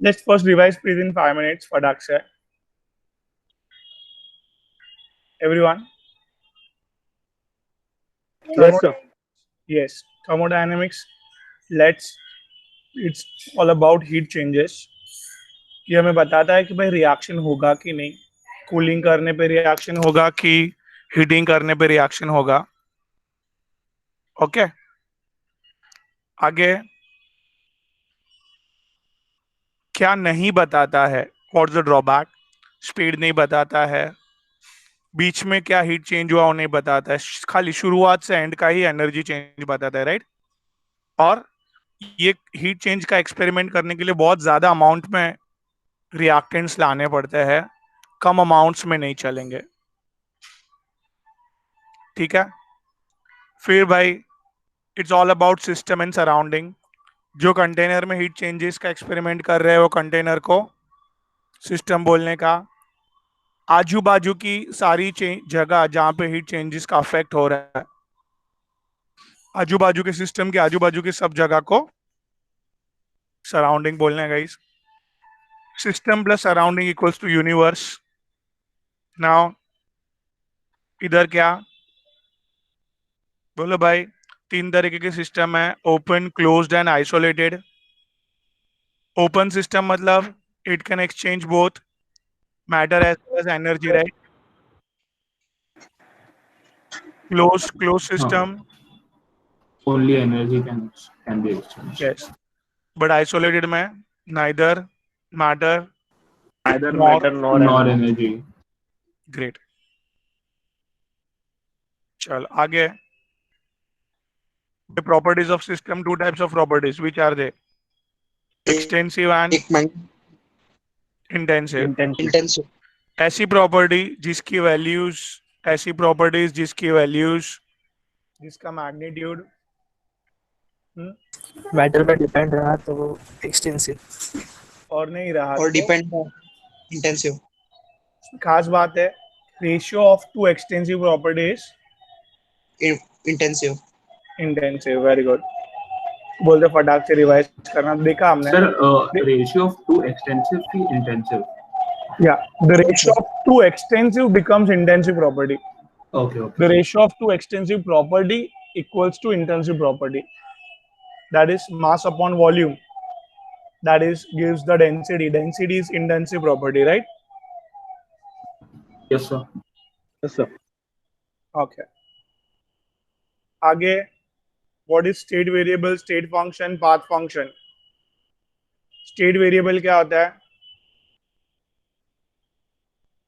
Let's first revise please in 5 minutes for Daksha. Everyone. Yes, sir. Yes, thermodynamics. It's all about heat changes. ये हमें बताता है कि भाई रिएक्शन होगा कि नहीं, कूलिंग करने पे रिएक्शन होगा कि हीटिंग करने पे रिएक्शन होगा. ओके, आगे क्या नहीं बताता है, व्हाट्स द ड्रॉबैक. स्पीड नहीं बताता है, बीच में क्या हीट चेंज हुआ वो नहीं बताता है, खाली शुरुआत से एंड का ही एनर्जी चेंज बताता है, राइट. और ये हीट चेंज का एक्सपेरिमेंट करने के लिए बहुत ज्यादा अमाउंट में रिएक्टेंट्स लाने पड़ते हैं, कम अमाउंट्स में नहीं चलेंगे. ठीक है. फिर भाई it's all about system and surrounding. जो कंटेनर में हीट चेंजेस का एक्सपेरिमेंट कर रहे हैं वो कंटेनर को सिस्टम बोलने का. आजू बाजू की सारी जगह जहां पे हीट चेंजेस का अफेक्ट हो रहा है, आजू बाजू के सिस्टम के आजू बाजू की सब जगह को सराउंडिंग बोलने का. Guys, system plus surrounding equals to universe. Now इधर क्या बोलो भाई, 3 तरीके के सिस्टम है, open, closed and isolated. Open system मतलब it can exchange both matter as well as energy, right. Close हाँ. System, Only energy can be exchanged. Yes. But isolated में neither matter Neither nor. matter nor Nor energy. energy. Great. चल आगे. The properties of system, two types of properties. Which are they? Extensive and एक minute. intensive. Intensive. Intensive. ऐसी property जिसकी values, ऐसी properties जिसकी values, जिसका magnitude matter पे depend रहा तो वो एक्सटेंसिव, और नहीं रहा और तो डिपेंड इंटेंसिव. खास बात है, ratio of two extensive properties intensive. Intensive. Very good. बोलते फटाक से रिवाइज करना, देखा हमने. Sir, ratio of two extensive to intensive. Yeah, the ratio of two extensive becomes intensive property. Okay, okay. The ratio of two extensive property equals to intensive property. That is mass upon volume. That is gives the density. Density is intensive property, right? Yes, sir. Yes, sir. Okay. आगे, what is state variable, state function, path function? State variable क्या होता है?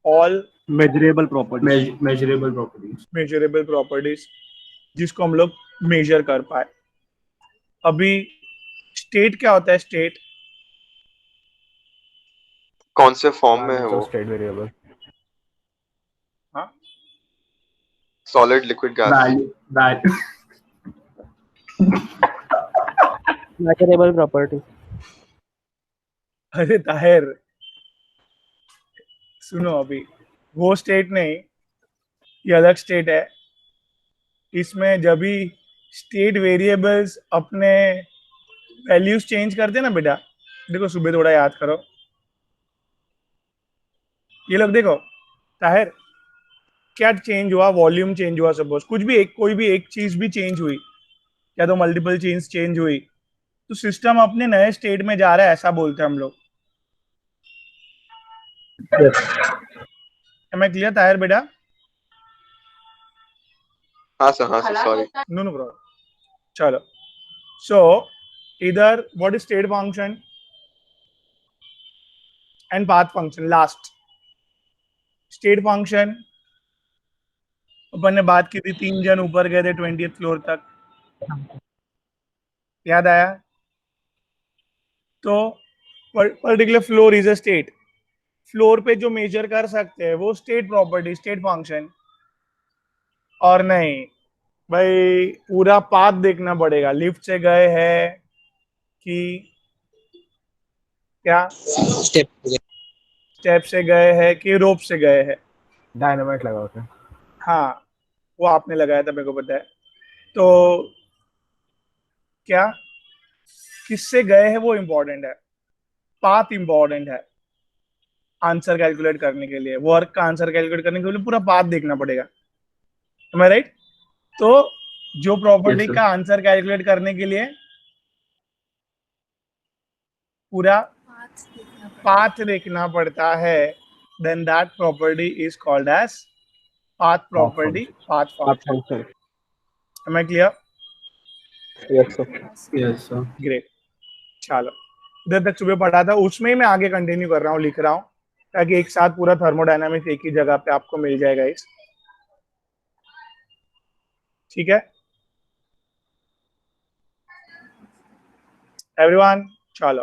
All Measurable properties. Measurable properties. measurable properties जिसको हम लोग major कर पाए. अभी स्टेट क्या होता है? स्टेट कौन से फॉर्म में है वो? State variable. हाँ, solid, liquid, gas. Value. Measurable property. अरे ताहिर सुनो, अभी वो स्टेट नहीं, ये अलग स्टेट है. इसमें जब भी स्टेट वेरिएबल्स अपने वैल्यूज चेंज करते हैं ना बेटा, देखो सुबह थोड़ा याद करो, ये लोग देखो ताहिर, क्या चेंज हुआ? वॉल्यूम चेंज हुआ. सपोज कुछ भी एक, कोई भी एक चीज भी चेंज हुई, या तो मल्टीपल चीज चेंज हुई, तो सिस्टम अपने नए स्टेट में जा रहा है, ऐसा बोलते हैं हम लोग. Am I clear, ताहिर बेटा? हाँ sir, sorry. No no problem. चलो, सो इधर what is state function and path function. Last state function अपन ने बात की थी, 3 जन ऊपर गए थे 20th फ्लोर तक, याद आया? तो particular floor is a state. Floor पे जो मेजर कर सकते हैं वो स्टेट प्रॉपर्टी, स्टेट फंक्शन. और नहीं भाई, पूरा पाथ देखना पड़ेगा. लिफ्ट से गए हैं कि क्या, स्टेप. स्टेप से गए हैं कि रोप से गए हैं. Dynamite लगा होता है. हाँ, वो आपने लगाया था, मेरे को पता है. तो क्या किससे गए हैं वो इम्पोर्टेंट है. पाथ इंपॉर्टेंट है आंसर कैलकुलेट करने के लिए, वर्क का आंसर कैलकुलेट करने के लिए पूरा पाथ देखना पड़ेगा, am I right? तो जो प्रॉपर्टी Yes, sir. का आंसर कैलकुलेट करने के लिए पूरा पाथ देखना पड़ता है, then that property is called as path property, path function. function. Am I clear? Yes, sir. Yes, sir. Great. चलो, इधर तक सुबह पढ़ा था, उसमें ही मैं आगे कंटिन्यू कर रहा हूँ, लिख रहा हूँ, ताकि एक साथ पूरा थर्मोडायनामिक्स एक ही जगह पे आपको मिल जाएगा इस. ठीक है एवरीवन? चलो,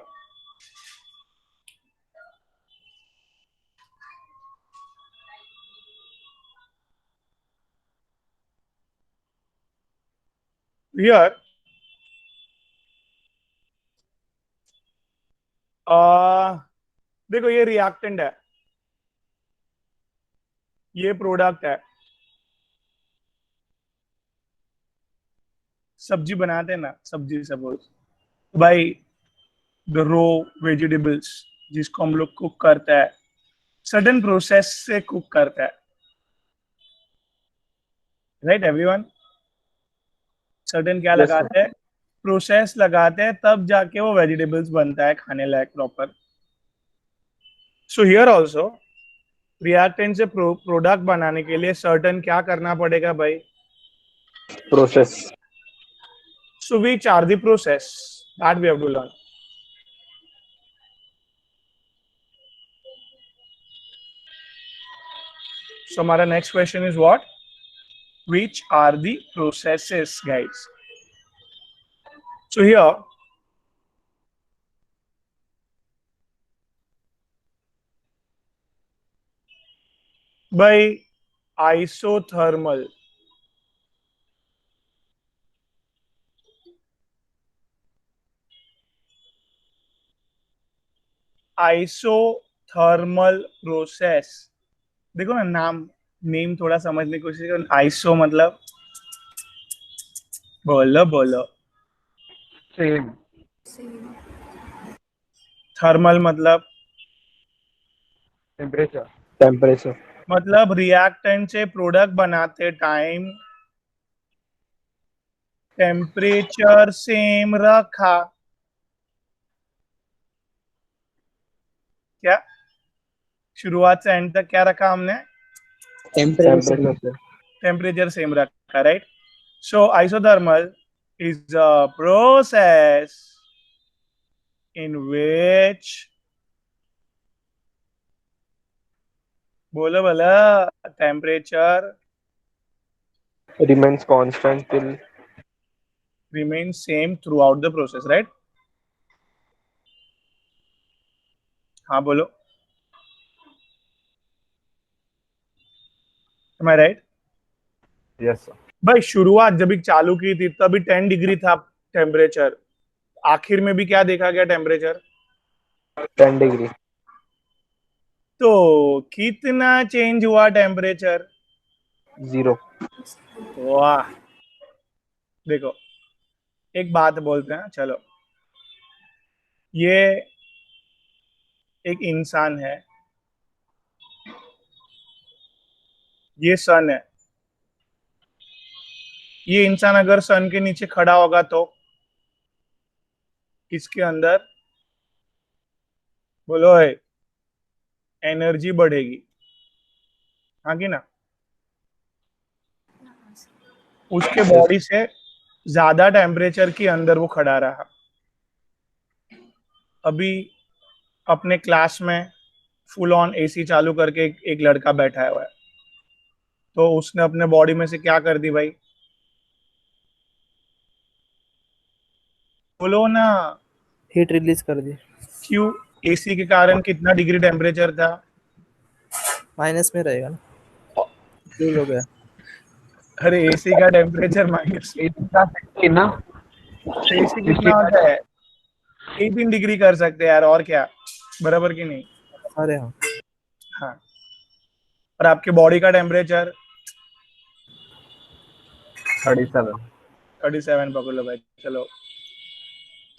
हियर देखो ये रिएक्टेंट है, ये प्रोडक्ट है. सब्जी बनाते हैं ना, सब्जी सपोज भाई, द रो वेजिटेबल्स जिसको हम लोग कुक करता है, सडन प्रोसेस से कुक करता है, राइट एवरीवन? सडन क्या Yes, sir. लगाते हैं? प्रोसेस लगाते हैं, तब जाके वो वेजिटेबल्स बनता है खाने लायक proper. So here also reactant से प्रोडक्ट बनाने के लिए सर्टन क्या करना पड़ेगा भाई? Process. So which are the process that we have to learn? So हमारा next question is what? Which are the processes, guys? So here by isothermal, process, देखो ना, नेम थोड़ा समझने की कोशिश करो. आइसो मतलब बोलो बोलो. Same. थर्मल मतलब Temperature. Temperature. मतलब रिएक्टेंट से प्रोडक्ट बनाते टाइम टेम्परेचर सेम रखा. क्या शुरुआत से एंड तक क्या रखा हमने? Temperature. टेम्परेचर सेम रखा, right? So isothermal is a process in which, बोलो बोलो, temperature Remains constant till remains same throughout the process, right? हाँ बोलो, am I right? Yes, sir. भाई शुरुआत जब चालू की थी तभी 10 डिग्री था टेम्परेचर, आखिर में भी क्या देखा गया टेम्परेचर? 10 degree. तो कितना चेंज हुआ टेम्परेचर? 0. वाह. देखो एक बात बोलते हैं, चलो, ये एक इंसान है, ये सन है. ये इंसान अगर सन के नीचे खड़ा होगा तो इसके अंदर, बोलो, एनर्जी बढ़ेगी, हाँ कि ना? उसके बॉडी से ज्यादा टेम्परेचर के अंदर वो खड़ा रहा. अभी अपने क्लास में फुल ऑन एसी चालू करके एक लड़का बैठा हुआ है, तो उसने अपने बॉडी में से क्या कर दी भाई? बोलो ना. हीट रिलीज कर दी. क्यों? एसी के कारण कितना डिग्री टेम्परेचर था? माइनस में रहेगा ना, कूल हो गया. अरे एसी का टेम्परेचर माइनस, ना एसी कितना होता है? 18 डिग्री कर सकते हैं यार, और क्या, बराबर की नहीं? अरे हाँ, हाँ. और आपके बॉडी का टेम्परेचर 37. 37 पकड़ लो भाई. चलो,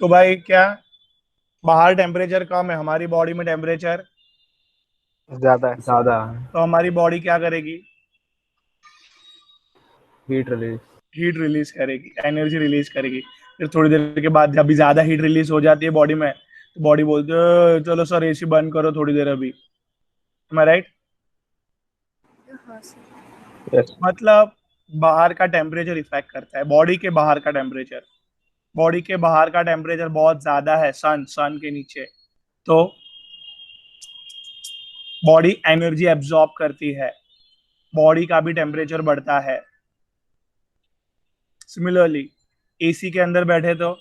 तो भाई क्या बाहर टेम्परेचर कम है, हमारी बॉडी में टेम्परेचर ज्यादा है। ज़्यादा तो हमारी बॉडी क्या करेगी? Heat release. हीट रिलीज करेगी, एनर्जी रिलीज करेगी। फिर थोड़ी देर के बाद जब भी ज्यादा हीट रिलीज हो जाती है बॉडी में, तो बॉडी बोलती है चलो सर एसी बंद करो थोड़ी देर अभी। मैं राइट? यस। मतलब बाहर का टेम्परेचर इफेक्ट करता है, बॉडी के बाहर का टेम्परेचर। बॉडी के बाहर का टेम्परेचर बहुत ज्यादा है सन के नीचे, तो बॉडी एनर्जी एब्जॉर्ब करती है, बॉडी का भी टेम्परेचर बढ़ता है। सिमिलरली एसी के अंदर बैठे तो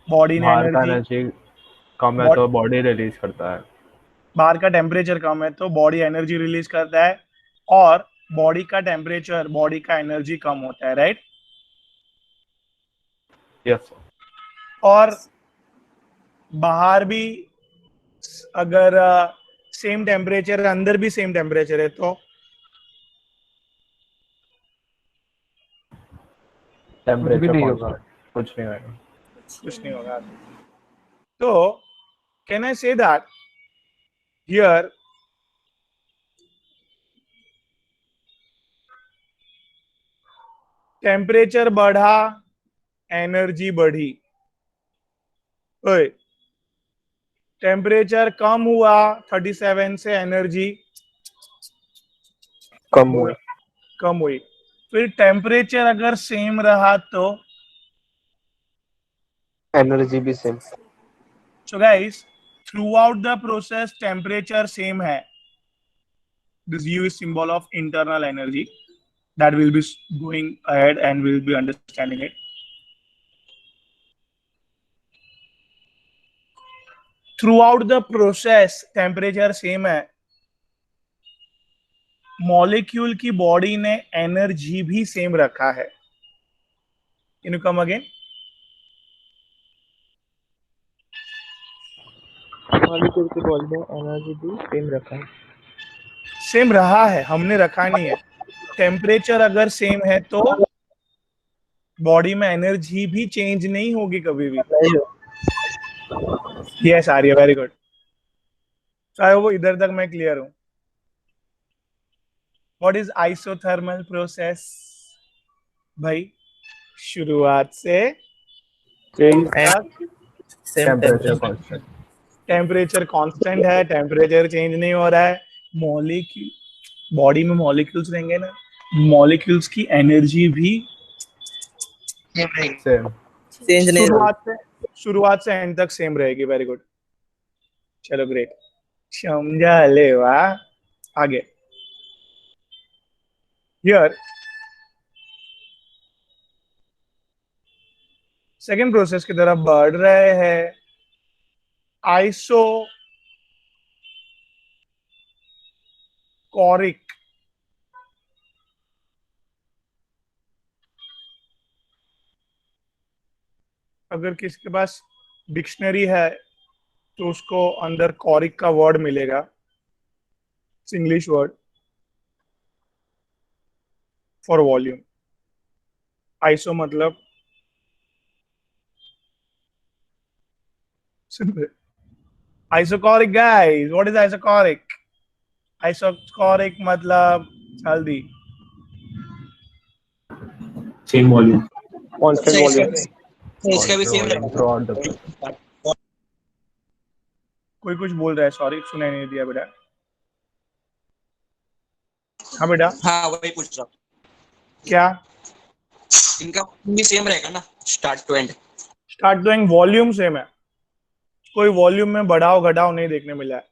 बॉडी ने बाहर का एनर्जी, एनर्जी कम है तो बॉडी रिलीज करता है। बाहर का टेम्परेचर कम है तो बॉडी एनर्जी रिलीज करता है, और बॉडी का टेम्परेचर, बॉडी का एनर्जी कम होता है, राइट? यस। और बाहर भी अगर सेम टेम्परेचर है, अंदर भी सेम टेम्परेचर है, तो टेम्परेचर नहीं होगा। कांस्टेंट, कुछ नहीं होगा। कुछ नहीं होगा। तो can I say that here temperature बढ़ा, एनर्जी बढ़ी। ओए, टेम्परेचर कम हुआ 37 से, एनर्जी कम हुआ। कम हुई। फिर टेम्परेचर अगर सेम रहा तो, एनर्जी भी same. So guys throughout the process temperature same है। This U is symbol of internal energy that will be going ahead and we'll be understanding it. Throughout the process temperature same है, molecule की body ने energy भी same रखा है। Can you come again? Molecule की body में energy भी same रखा है। सेम रहा है, हमने रखा नहीं है। टेम्परेचर अगर सेम है तो बॉडी में एनर्जी भी चेंज नहीं होगी कभी भी। यस आर्य, वेरी गुड। चाहे वो इधर तक मैं क्लियर हूं। What is isothermal process? भाई शुरुआत से एंड तक same temperature temperature. Constant. Temperature constant है, टेम्परेचर चेंज नहीं हो रहा है। मॉलिक्यूल, बॉडी में मॉलिक्यूल्स रहेंगे ना, मॉलिक्यूल्स की एनर्जी भी सेम। चेंज नहीं होगा। शुरुआत से एंड तक सेम रहेगी। वेरी गुड, चलो ग्रेट, समझा ले वाह। आगे हियर सेकेंड प्रोसेस की तरफ बढ़ रहे हैं। आइसो कॉरिक, अगर किसी के पास डिक्शनरी है तो उसको अंदर कॉरिक का वर्ड मिलेगा, English word for volume. Iso मतलब आइसोकॉरिक गाइस, व्हाट इज आइसोकॉरिक? आइसोकॉरिक मतलब हल्दी। Same volume. Constant volume. इसका भी सेम थ्रू आउट द कोई कुछ बोल रहा है, सॉरी सुनाई नहीं दिया बेटा। हाँ बेटा, हाँ वही पूछ रहा हूँ, क्या? इनका भी सेम रहेगा ना start to end? Start doing volume same है, कोई वॉल्यूम में बढ़ाव घटाव नहीं देखने मिला है।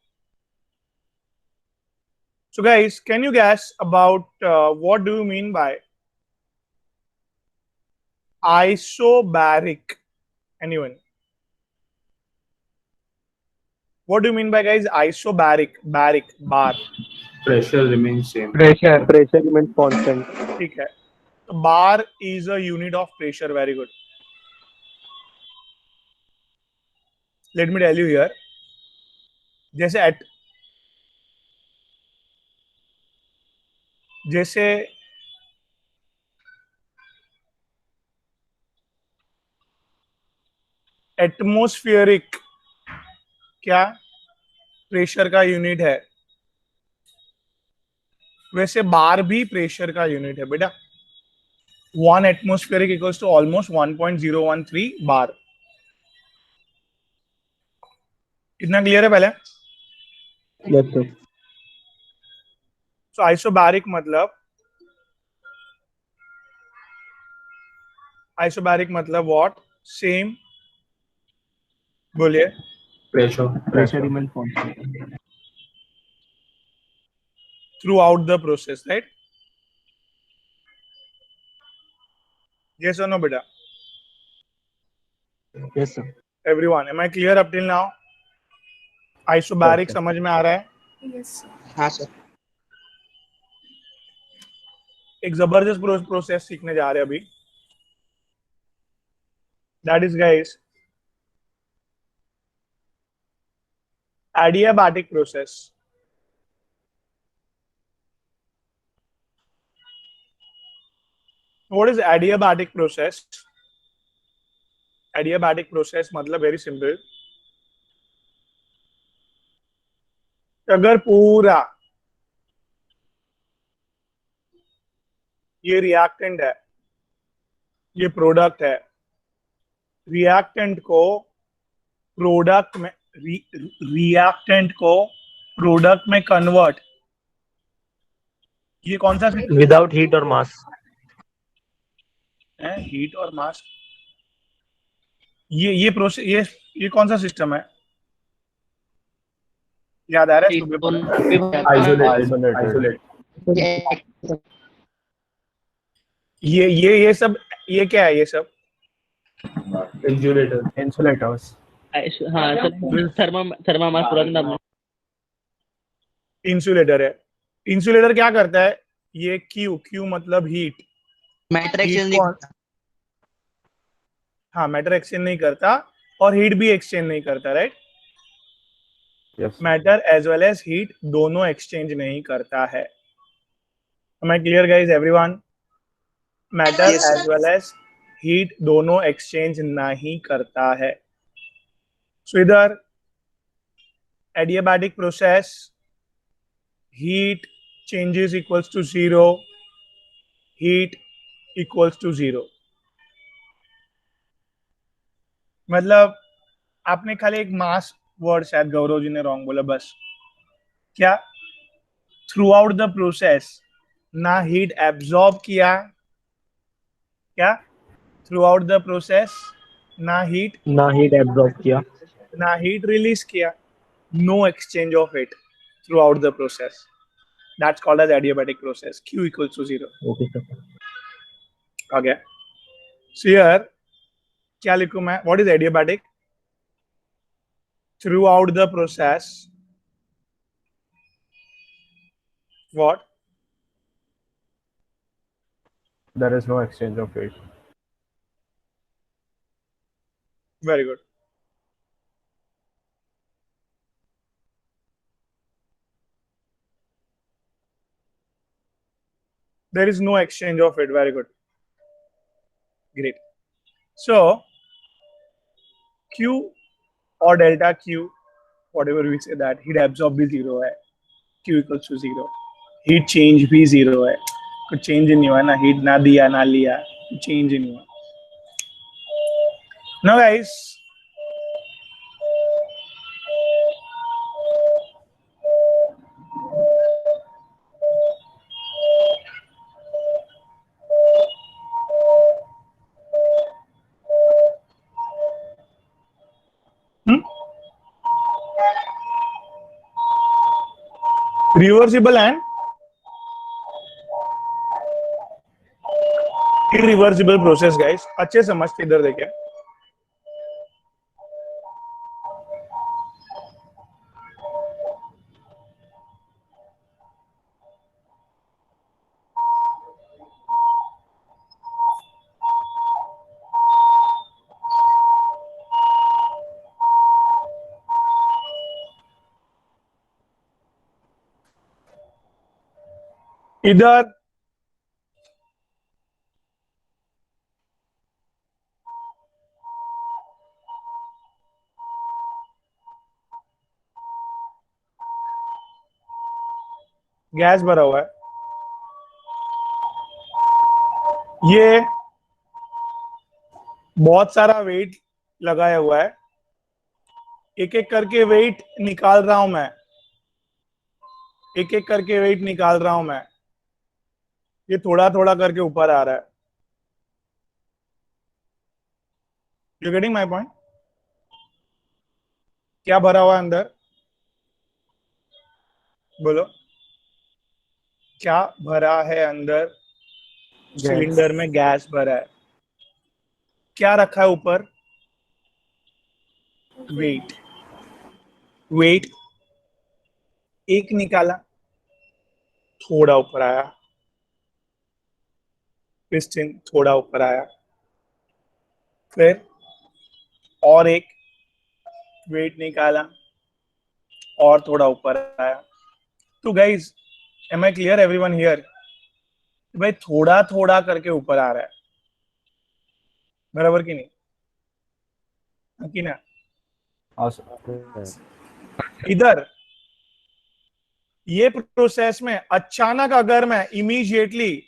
So guys, can you guess about what do you mean by isobaric? Anyone? What do you mean by guys isobaric? Baric, bar. Pressure remains same. Pressure remain constant. ठीक है, bar is a unit of pressure. Very good. Let me tell you here. जैसे जैसे atmospheric क्या pressure का unit है? वैसे बार भी pressure का यूनिट है बेटा। 1 atmospheric equals to almost 1.013 bar. कितना क्लियर है पहले? Yes, sir. तो आइसोबैरिक मतलब व्हाट? सेम, बोलिए। Pressure remains constant. Throughout the process, right? Yes और नो बेटा? Yes, sir. Everyone, am I clear up till now? Isobaric समझ में आ रहा है? हाँ सर। एक जबरदस्त प्रोसेस सीखने जा रहे हैं अभी। That is guys adiabatic process. What is adiabatic process? Adiabatic process मतलब वेरी सिंपल, अगर पूरा ये रिएक्टेंट है, ये प्रोडक्ट है, रिएक्टेंट को प्रोडक्ट में रिएक्टेंट को प्रोडक्ट में कन्वर्ट, ये कौन सा system Without heat or mass. है? हीट और मास। ये प्रोसेस, ये कौन सा सिस्टम है? याद आ रहा है तुम्हें? Isolate. ये सब, ये क्या है? ये सब Insulators. हाँ सर, थर्मामास पुराना इंसुलेटर है। इंसुलेटर क्या करता है? ये क्यू मतलब हीट। मैटर हीट एक्सचेंज को, हाँ, मैटर एक्सचेंज नहीं करता और हीट भी एक्सचेंज नहीं करता, right? Yes. Matter as well as heat दोनों एक्सचेंज नहीं करता है। Am I clear guys, everyone? Matter Yes, sir. As well as heat दोनों एक्सचेंज नहीं करता है। सो इधर adiabatic process, heat changes equals to 0, heat equals to 0। मतलब आपने खाली एक मास वर्ड शायद गौरव जी ने रॉन्ग बोला, बस। क्या थ्रू आउट द प्रोसेस ना हीट एब्जॉर्ब किया, क्या थ्रू आउट द प्रोसेस ना हीट ना heat absorb किया. ना हीट रिलीज किया, no exchange of it throughout the process, that's called as adiabatic process. Q equals to 0। Okay, sir. आ गया? सो हियर क्या लिखूं मैं? What is adiabatic? Throughout the process what? There is no exchange of heat. Very good. There is no exchange of it. Very good. Great. So Q or delta Q, whatever we say that, heat absorb भी 0 है, Q equals to 0, heat change भी 0 है, कुछ change नहीं हुआ ना, heat ना दिया ना लिया, change नहीं हुआ। Now guys, reversible and irreversible process guys, अच्छे समझते इधर देखिए। इधर गैस भरा हुआ है, ये बहुत सारा वेट लगाया हुआ है, एक एक करके वेट निकाल रहा हूं मैं, एक एक करके वेट निकाल रहा हूं मैं, ये थोड़ा थोड़ा करके ऊपर आ रहा है। You getting my point? क्या भरा हुआ है अंदर? बोलो, क्या भरा है अंदर? सिलेंडर में गैस भरा है। क्या रखा है ऊपर? वेट। वेट एक निकाला, थोड़ा ऊपर आया, पिस्टन थोड़ा ऊपर आया, फिर और एक वेट निकाला और थोड़ा ऊपर आया। तो guys, am I clear everyone here? भाई थोड़ा थोड़ा करके ऊपर आ रहा है, बराबर कि नहीं? हाँ कि ना? हाँ सर। इधर ये प्रोसेस में अचानक अगर मैं इमीडिएटली,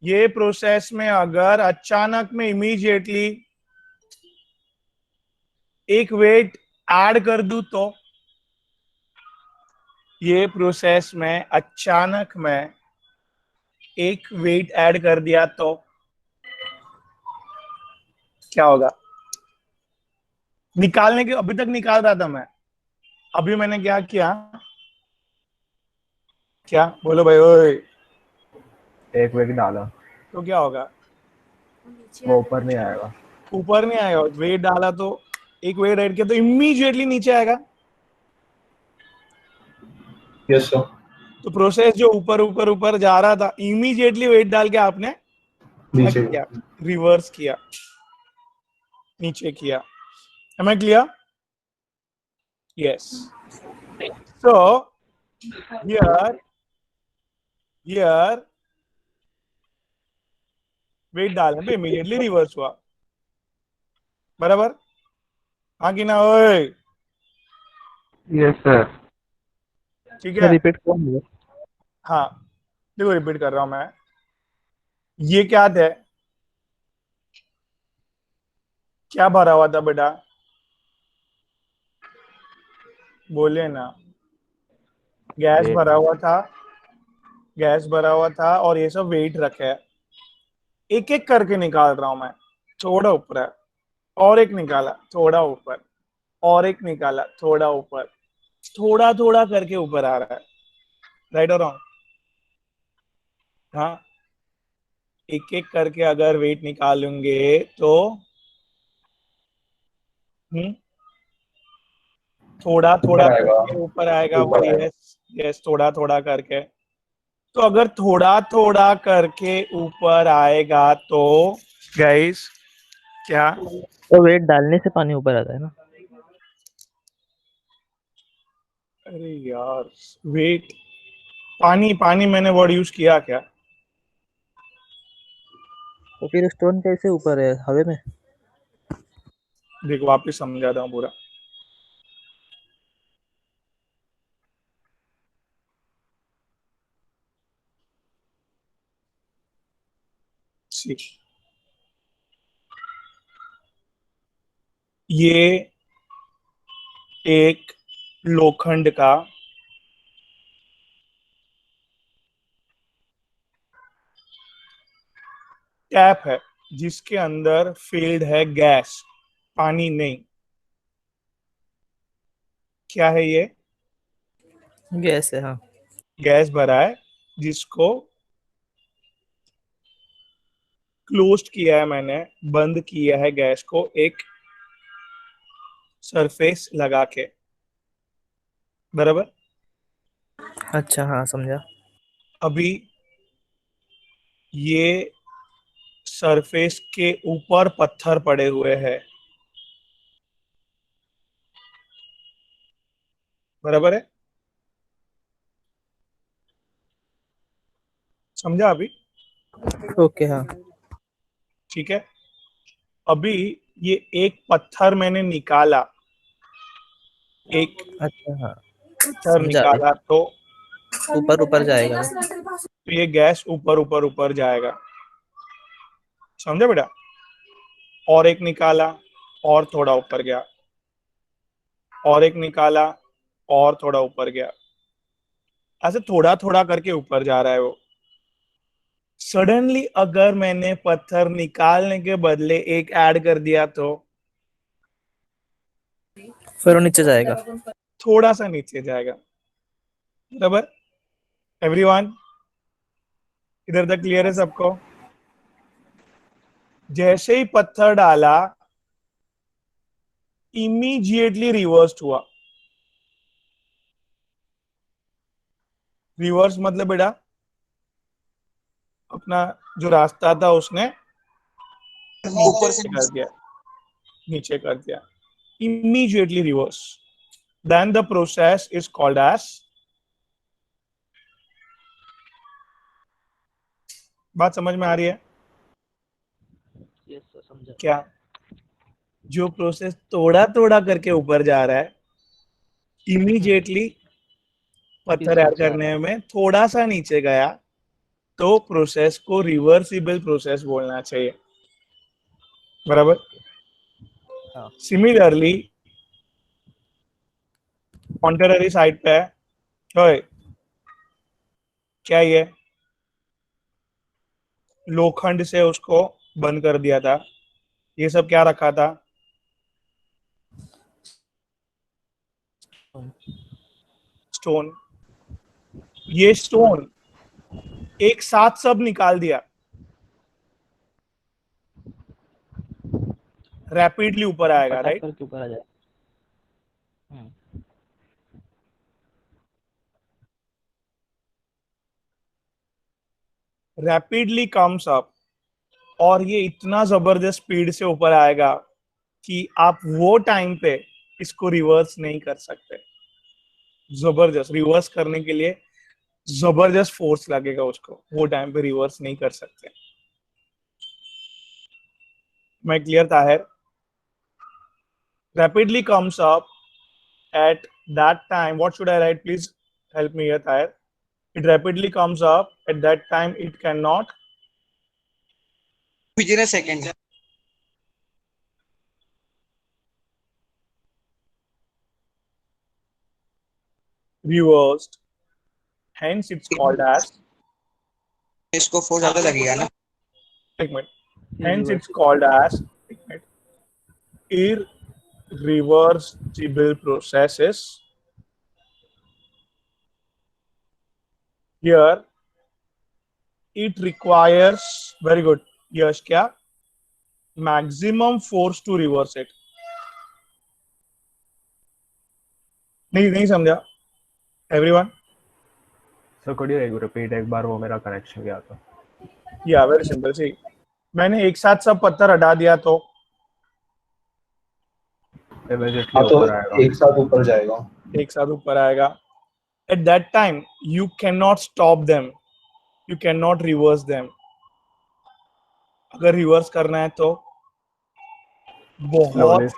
ये प्रोसेस में अगर अचानक में इमीडिएटली एक वेट ऐड कर दूं तो, ये प्रोसेस में अचानक मैं एक वेट ऐड कर दिया तो क्या होगा? निकालने के, अभी तक निकाल रहा था मैं, अभी मैंने क्या किया? क्या बोलो भाई? ओए, एक वेट डाला, तो क्या होगा? वो ऊपर नहीं आएगा। ऊपर नहीं आएगा। वेट डाला तो, एक वेट ऐड किया तो इमीडिएटली नीचे आएगा। Yes sir. तो प्रोसेस जो ऊपर ऊपर ऊपर जा रहा था, इमीडिएटली वेट डाल के आपने क्या नीचे किया? रिवर्स किया, नीचे किया। Am I clear? Yes. So here weight डालने पे इमीडिएटली रिवर्स हुआ, बराबर? हाँ कि ना? ओए, यस सर। ठीक है। रिपीट कौन है? हाँ, देखो रिपीट कर रहा हूं मैं। ये क्या था? क्या भरा हुआ था बेटा? बोले ना। गैस भरा हुआ था, गैस भरा हुआ था और ये सब वेट रखे है। एक एक करके निकाल रहा हूं मैं, थोड़ा ऊपर है, और एक निकाला थोड़ा ऊपर, और एक निकाला थोड़ा ऊपर, थोड़ा थोड़ा करके ऊपर आ रहा है। राइट और रॉन्ग? हाँ, एक एक करके अगर वेट निकालेंगे तो थोड़ा थोड़ा करके ऊपर आएगा वो। यस यस, थोड़ा थोड़ा करके। तो अगर थोड़ा थोड़ा करके ऊपर आएगा तो गाइस क्या? तो वेट डालने से पानी ऊपर आता है ना? अरे यार, वेट, पानी पानी मैंने वर्ड यूज किया क्या? तो फिर स्टोन कैसे ऊपर है हवे में? देखो वापिस समझाता हूँ पूरा। ठीक, ये एक लोखंड का टैप है जिसके अंदर फील्ड है गैस, पानी नहीं। क्या है ये? गैस है, हाँ। गैस भरा है जिसको क्लोज्ड किया है मैंने, बंद किया है गैस को एक सरफेस लगा के, बराबर? अच्छा, हाँ समझा। अभी ये सरफेस के ऊपर पत्थर पड़े हुए हैं, बराबर है? समझा अभी? ओके, हाँ। ठीक है। अभी ये एक पत्थर मैंने निकाला, एक अच्छा, हाँ पत्थर समझा अभी। निकाला तो ऊपर ऊपर जाएगा। तो ये गैस ऊपर ऊपर ऊपर जाएगा, समझे बेटा? और एक निकाला और थोड़ा ऊपर गया, और एक निकाला और थोड़ा ऊपर गया, ऐसे थोड़ा थोड़ा करके ऊपर जा रहा है वो। सडनली अगर मैंने पत्थर निकालने के बदले एक ऐड कर दिया तो फिर वो नीचे जाएगा। थोड़ा सा नीचे जाएगा, बराबर? एवरीवन, इधर तक क्लियर है सबको? जैसे ही पत्थर डाला इमीडिएटली रिवर्स्ड हुआ। रिवर्स मतलब बेटा अपना जो रास्ता था उसने ऊपर से कर दिया, नीचे कर दिया, immediately reverse. Then the process is called as, बात समझ में आ रही है यस सर, समझा। क्या? जो प्रोसेस थोड़ा थोड़ा करके ऊपर जा रहा है इमीडिएटली पत्थर ऐड करने में थोड़ा सा नीचे गया, तो प्रोसेस को रिवर्सिबल प्रोसेस बोलना चाहिए, बराबर? हाँ। सिमिलरली कॉन्ट्ररी साइड पे है, क्या ये लोखंड से उसको बंद कर दिया था, ये सब क्या रखा था? स्टोन। ये स्टोन एक साथ सब निकाल दिया, रैपिडली ऊपर आएगा, पटाख राइट? करके ऊपर आ जाए। रैपिडली कम्स अप, और ये इतना जबरदस्त स्पीड से ऊपर आएगा कि आप वो टाइम पे इसको रिवर्स नहीं कर सकते। जबरदस्त रिवर्स करने के लिए जबरदस्त फोर्स लगेगा उसको, वो टाइम पे रिवर्स नहीं कर सकते। मैं क्लियर था है? Rapidly comes up at that time, what should I write? Please help me here, Tahir. It rapidly comes up. At that time, it cannot within a second. reversed. Hence, it's called as. इसको force ज्यादा लगेगा ना। एक minute. Hence, it's called as. एक minute. Irreversible processes. Here, it requires very good. Yes, क्या? Maximum force to reverse it. नहीं समझा? Everyone? So could you repeat एक बार, वो मेरा कनेक्शन गया था। या वेरी सिंपल। सी मैंने एक साथ सब पत्थर हटा दिया तो इमीडिएटली ऊपर आएगा, एक साथ ऊपर जाएगा। एक साथ ऊपर आएगा। At that time you can not stop them, you can not reverse them. अगर रिवर्स करना है तो बहुत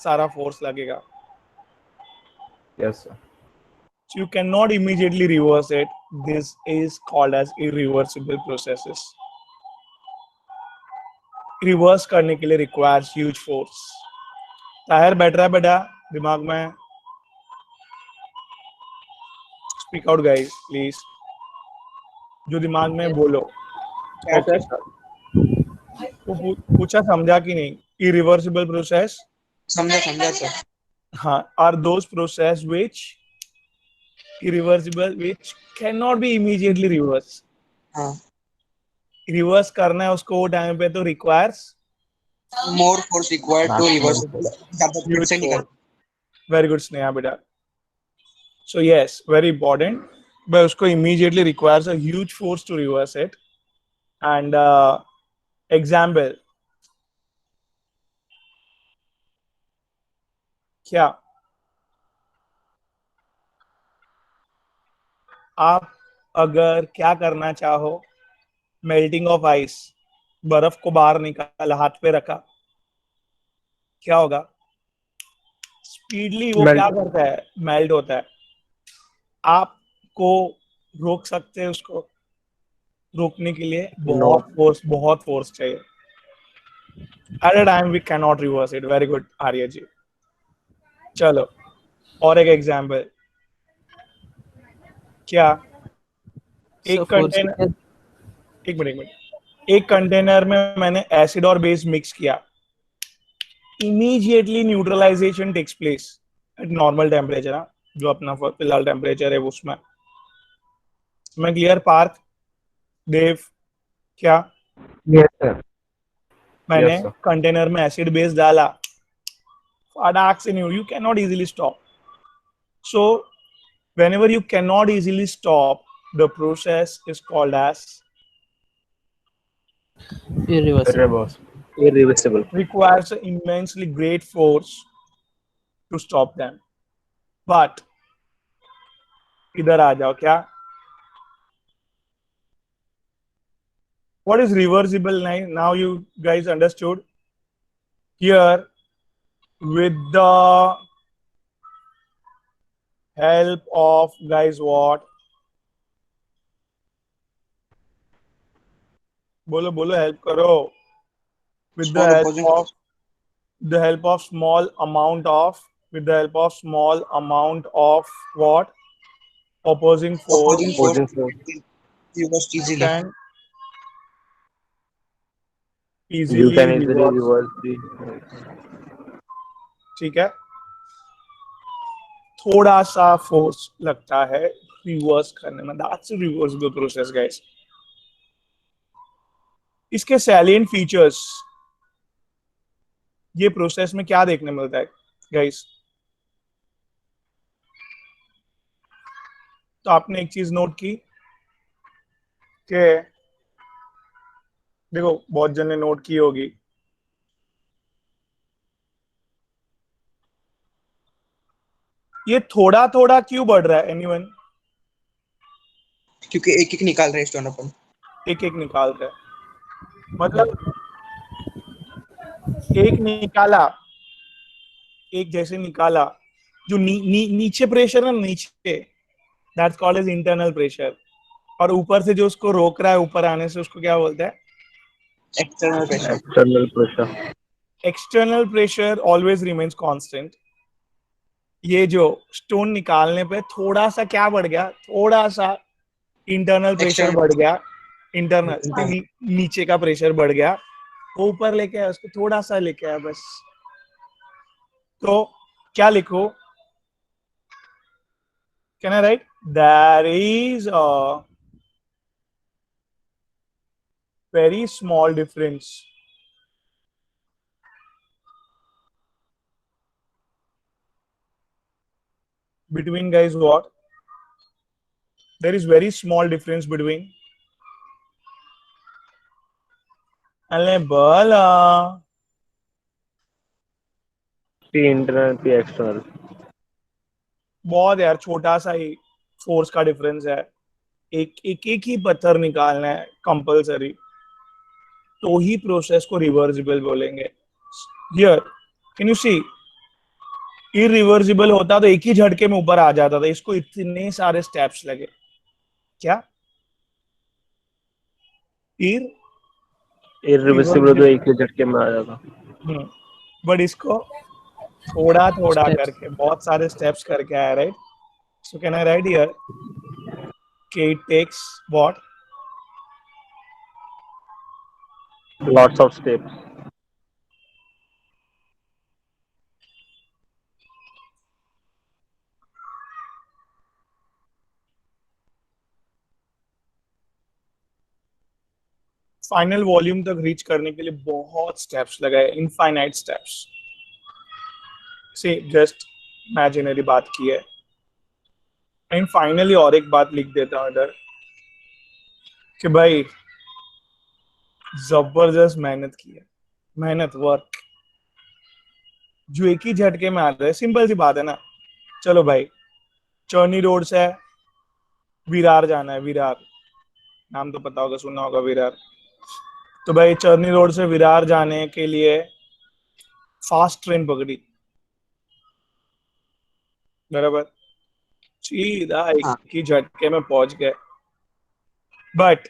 सारा फोर्स लगेगा। Yes sir. So you cannot immediately reverse it. This is called as irreversible processes. Reverse करने के लिए requires huge force. ताहिर बैठ रहा है बेटा दिमाग में? Speak out guys, please. जो दिमाग में बोलो। Okay, sir. वो पूछा समझा कि नहीं? Irreversible process. समझा सर। हाँ, are those process which irreversible, which cannot be immediately reversed. हाँ। रिवर्स करना है उसको वो टाइम पे तो requires more force required to reverse it. Very good, Sneha beta. So yes, very important. But उसको immediately requires a huge force to reverse it. And example, क्या आप अगर क्या करना चाहो, मेल्टिंग ऑफ आइस, बर्फ को बाहर निकाला, हाथ पे रखा, क्या होगा? स्पीडली वो क्या करता है? मेल्ट होता है। आपको रोक सकते हैं उसको? रोकने के लिए नो। बहुत फोर्स चाहिए. At a time we cannot reverse it. Very good, आर्य जी. चलो और एक एग्जाम्पल. क्या सो एक फोर्स की कंटेनर, क्या? एक मिनट, एक कंटेनर में मैंने एसिड और बेस मिक्स किया. Immediately neutralisation takes place at normal temperature. जो अपना फिलहाल टेम्परेचर है उसमें. मैं क्लियर पार्थ, देव? क्या यस सर। मैंने यस सर। कंटेनर में एसिड बेस डाला, फटाक से नहीं, you can not easily stop. So whenever you cannot easily stop, the process is called as Irreversible. Irreversible. requires an immensely great force to stop them. But इधर आ जाओ. क्या what is reversible? Now you guys understood. Here with the help of guys what? बोलो बोलो, help करो. With the Small help opposing of force. small amount of, with the help of small amount of what? Opposing force Opposing force Opposing force. reversed easily. can You easily can easily reverse. reverse the. ठीक है. थोड़ा सा force लगता है reverse करने में. That's reversible process guys. इसके salient features, ये प्रोसेस में क्या देखने मिलता है गाइस? तो आपने एक चीज नोट की कि देखो, बहुत जन ने नोट की होगी, ये थोड़ा थोड़ा क्यों बढ़ रहा है? एनीवन? क्योंकि एक एक निकाल रहे हैं स्टोन अपन. एक एक निकाल रहा है, मतलब एक निकाला, एक जैसे निकाला, जो नीचे प्रेशर है, नीचे, that's called as internal pressure. और ऊपर से जो उसको रोक रहा है ऊपर आने से, उसको क्या बोलते हैं? External pressure. External pressure. External pressure always remains constant. ये जो स्टोन निकालने पे थोड़ा सा क्या बढ़ गया? थोड़ा सा इंटरनल प्रेशर External. बढ़ गया. इंटरनल नीचे का प्रेशर बढ़ गया, वो ऊपर लेके आया, उसको थोड़ा सा लेके आया बस. तो क्या लिखो? Can I write there is a very small difference between guys what? There is very small difference between. अरे बोला. P internal, P external. बहुत यार, छोटा सा ही फोर्स का डिफरेंस है. एक ही पत्थर निकालना है कंपलसरी, तो ही प्रोसेस को रिवर्सिबल बोलेंगे. Here can you see, irreversible होता तो एक ही झटके में ऊपर आ जाता था. इसको इतने सारे स्टेप्स लगे. क्या Irreversible तो एक ही झटके में आ जाता. बट इसको थोड़ा थोड़ा Steps. करके, बहुत सारे स्टेप्स करके आया, right? So can I write here कि it takes what? Lots of steps. Final volume तक रीच करने के लिए बहुत स्टेप्स लगाए, इनफाइनाइट स्टेप्स से जस्ट इमेजिनरी बात की है. एंड फाइनली और एक बात लिख देता हूं इधर कि भाई जबरदस्त मेहनत की है. मेहनत, वर्क, जो एक ही झटके में आ रहा है. सिंपल सी बात है ना. चलो भाई, चर्नी रोड से विरार जाना है. विरार नाम तो पता होगा, सुना होगा विरार. तो भाई चर्नी रोड से विरार जाने के लिए फास्ट ट्रेन पकड़ी, बराबर. सीधा एक हाँ। ही झटके में पहुंच गए। बट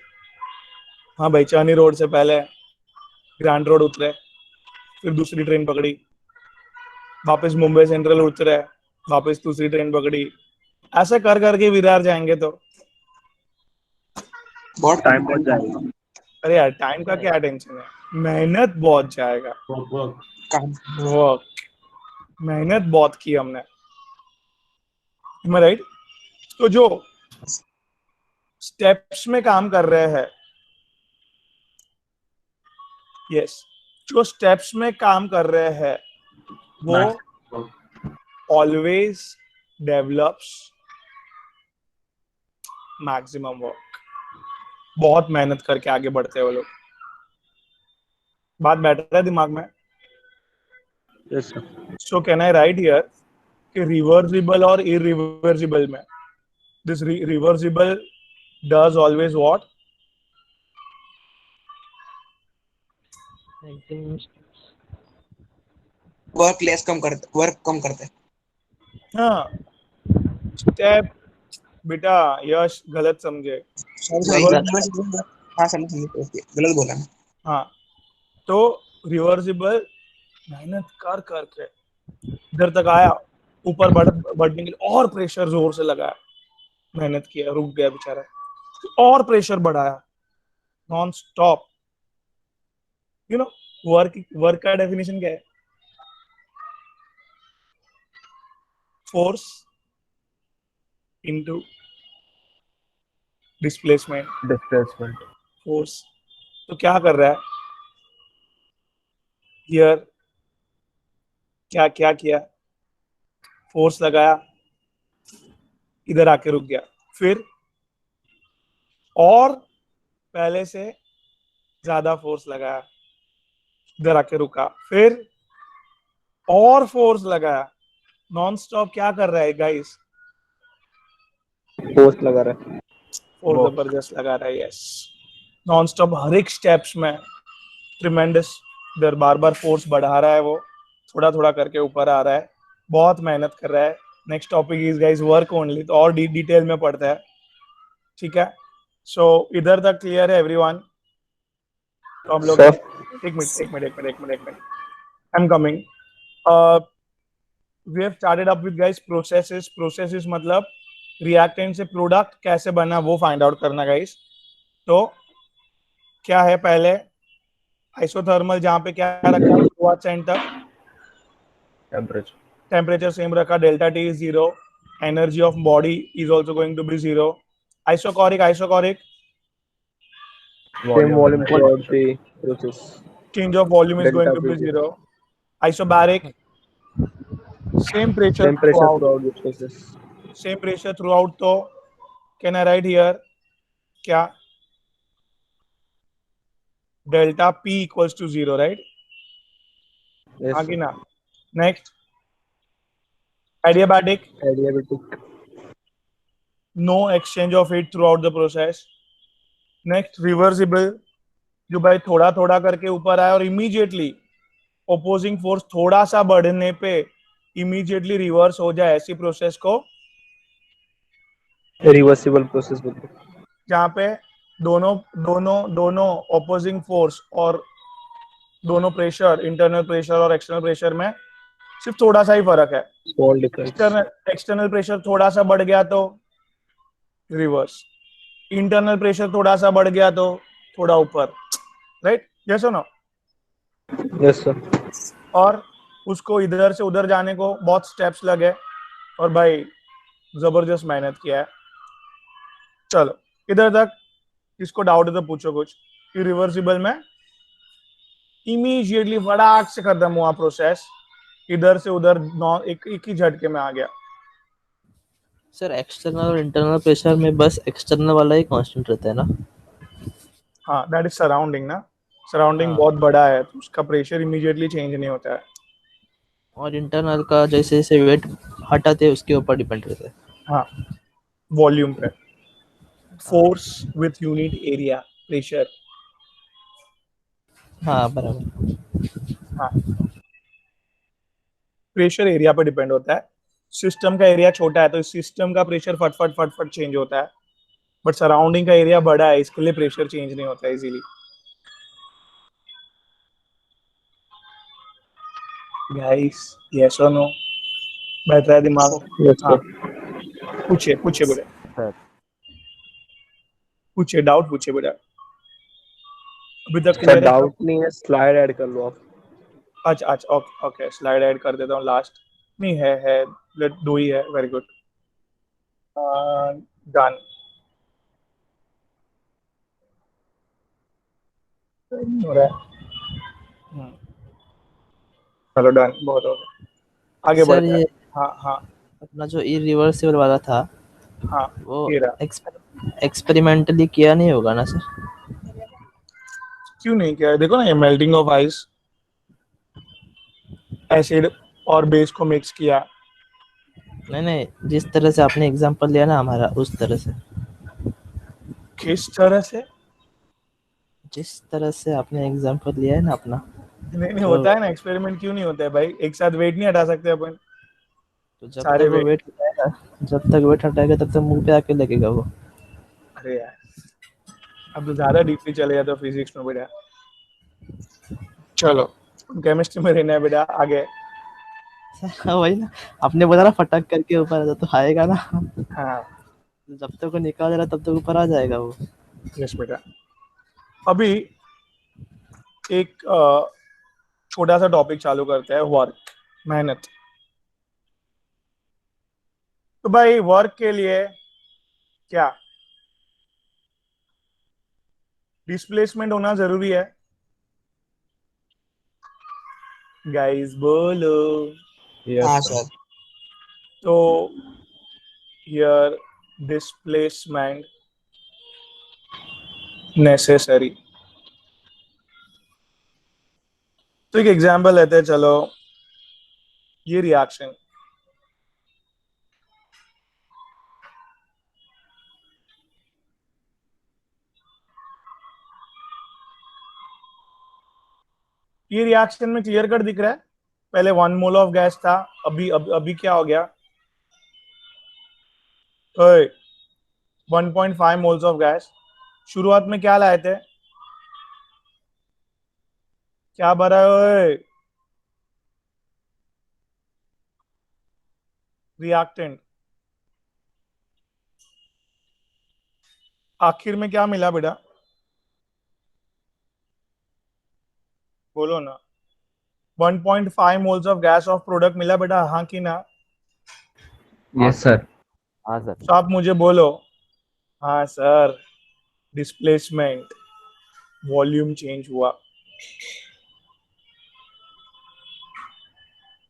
हाँ भाई, चांदनी रोड से पहले ग्रैंड रोड उतरे, फिर दूसरी ट्रेन पकड़ी, वापस मुंबई सेंट्रल उतरे, वापस दूसरी ट्रेन पकड़ी, ऐसे कर करके विरार जाएंगे तो। बहुत टाइम बहुत जाएगा। अरे यार, टाइम का क्या टेंशन है, मेहनत बहुत जाएगा। काम। वर्क, मेहनत बहुत की हमने, मैं राइट। तो जो स्टेप्स में काम कर रहे हैं, यस, जो स्टेप्स में काम कर रहे हैं वो ऑलवेज डेवलप्स मैक्सिमम वर्क। बहुत मेहनत करके आगे बढ़ते हैं वो लोग। बात बैठ रहा है दिमाग में। Yes sir. So can I write here कि रिवर्सिबल और इरिवर्सिबल में this reversible does always what? Maximum work कम करते हैं। हाँ, स्टेप, बेटा यश गलत समझे। सॉरी हाँ समझ गलत बोला मैं। हाँ, तो रिवर्सिबल मेहनत कर करके इधर तक आया, ऊपर बढ़ने के लिए और प्रेशर जोर से लगाया, मेहनत किया, रुक गया बेचारा, और प्रेशर बढ़ाया, non stop. You know, work work का डेफिनेशन क्या है? Force into displacement. Displacement. Force, तो क्या कर रहा है हियर? क्या क्या किया? फोर्स लगाया, इधर आके रुक गया, फिर और पहले से ज्यादा फोर्स लगाया, इधर आके रुका, फिर और फोर्स लगाया, नॉन स्टॉप। क्या कर रहा है गाइस? पोस्ट लगा रहा है। फोर्स जबरदस्त लगा रहा है, यस, नॉन स्टॉप हर एक स्टेप्स में ट्रिमेंडस, इधर बार बार फोर्स बढ़ा रहा है, वो थोड़ा थोड़ा करके ऊपर आ रहा है, बहुत मेहनत कर रहा है। Next topic is guys work only, तो और डिटेल में पढ़ता है, ठीक है। सो इधर तक क्लियर है एवरीवन? तो हम लोग सर। एक minute I am coming. We have started up with guys processes मतलब रिएक्टेंट से प्रोडक्ट कैसे बना वो फाइंड आउट करना गाइस। तो क्या है पहले आइसोथर्मल, जहां पे क्या रखा शुरुआत सेंटर, टेम्परेचर। टेम्परेचर सेम रखा, delta T is 0, energy of body is also going to be 0। Isochoric same volume through the process. change of volume is going delta to P be 0. Isobaric, same pressure temperature throughout, throughout the process. same pressure throughout. तो can I write here क्या? Delta P equals to 0, right? Yes आगे sir. ना, next adiabatic, adiabatic. no exchange of heat throughout the process. Next reversible, जो भाई थोड़ा थोड़ा करके ऊपर आया और इमीडिएटली ऑपोजिंग फोर्स थोड़ा सा बढ़ने पे इमीडिएटली रिवर्स हो जाए, ऐसी प्रोसेस को रिवर्सिबल प्रोसेस बोलते हैं। जहाँ पे दोनों दोनों दोनों ऑपोजिंग फोर्स और दोनों प्रेशर, इंटरनल प्रेशर और एक्सटर्नल प्रेशर में सिर्फ थोड़ा सा ही फर्क है। Small difference. एक्सटर्नल प्रेशर थोड़ा सा बढ़ गया तो रिवर्स, इंटरनल प्रेशर थोड़ा सा बढ़ गया तो थोड़ा ऊपर, राइट? यस और नो? Yes sir. और उसको इधर से उधर जाने को बहुत स्टेप्स लगे और भाई जबरदस्त मेहनत किया है। चलो इधर तक, किसको डाउट है तो पूछो कुछ। इरिवर्सिबल में इमीडिएटली फटाक से खत्म हुआ प्रोसेस, इधर से उधर एक ही झटके में आ गया। सर एक्सटर्नल और इंटरनल प्रेशर में बस एक्सटर्नल वाला ही कांस्टेंट रहता है ना? हाँ, दैट इज सराउंडिंग ना, सराउंडिंग हाँ। बहुत बड़ा है तो उसका प्रेशर इमीडिएटली चेंज नहीं होता है। और इंटरनल का जैसे जैसे वेट हटाते हैं उसके ऊपर डिपेंड करता है। हाँ, वॉल्यूम पे, force with unit area, pressure. हाँ बराबर। हाँ, प्रेशर एरिया पे डिपेंड होता है। सिस्टम का एरिया छोटा है तो सिस्टम का प्रेशर फट फट फट फट चेंज होता है, बट सराउंडिंग का एरिया बड़ा है, इसके लिए प्रेशर चेंज नहीं होता इजीली। गाइस यस और नो, बैठ रहा है दिमाग? हाँ पूछिए पूछिए बेटा, सर पूछिए डाउट पूछिए बेटा, अभी तक सर क्लियर है सब? डाउट नहीं है, स्लाइड ऐड कर लो आप। अच्छा अच्छा ओके ओके, स्लाइड ऐड कर देता हूँ लास्ट। नहीं है लेट दो ही है, वेरी गुड, डन। नहीं हो रहा है। चलो डन, बहुत हो गया, आगे सर बढ़ते हैं। ये हाँ हाँ अपना जो इरिवर्सिबल वाला था हाँ, वो ये रहा। एक्सपेरिमेंटली किया नहीं होगा ना सर? क्यों नहीं किया है? देखो ना, ये मेल्टिंग ऑफ आइस, एसिड और बेस को मिक्स किया। नहीं नहीं, जिस तरह से आपने एग्जांपल लिया ना हमारा, उस तरह से। किस तरह से? जिस तरह से आपने एग्जांपल लिया है ना अपना, नहीं नहीं तो होता है ना एक्सपेरिमेंट, क्यों नहीं होता है भाई? एक साथ वेट नहीं हटा सकते अपन, तो जब सारे तक वो वेट। वेट हटाएगा, जब तक वेट हटाएगा तब तक मुंह पे आके लगेगा वो। अरे यार, अब तो ज्यादा डीपली चले जाते हो फिजिक्स में बेटा। चलो केमिस्ट्री में रहना है बेटा, आगे। हाँ वही ना, आपने बोला ना फटक करके ऊपर आ जाए तो आएगा ना। हाँ जब तक वो निकाल रहा है तब तक ऊपर आ जाएगा वो। यस बेटा। अभी एक छोटा सा टॉपिक चालू करते हैं, वर्क, मेहनत। तो भाई वर्क के लिए क्या डिस्प्लेसमेंट होना जरूरी है? गाइस बोलो। हाँ यस सर। तो हियर डिस्प्लेसमेंट नेसेसरी। तो एक एग्जांपल लेते हैं, चलो ये रिएक्शन, ये रिएक्शन में क्लियर कट दिख रहा है। पहले 1 मोल ऑफ गैस था, अभी क्या हो गया? 1.5 मोल्स ऑफ गैस। शुरुआत में क्या लाए थे? क्या भरा है ओए? रिएक्टेंट। आखिर में क्या मिला बेटा? बोलो ना। 1.5 moles of gas off product मिला बेटा, हाँ कि ना? Yes sir. हाँ सर। तो आप मुझे बोलो। हाँ सर, डिस्प्लेसमेंट, वॉल्यूम चेंज हुआ,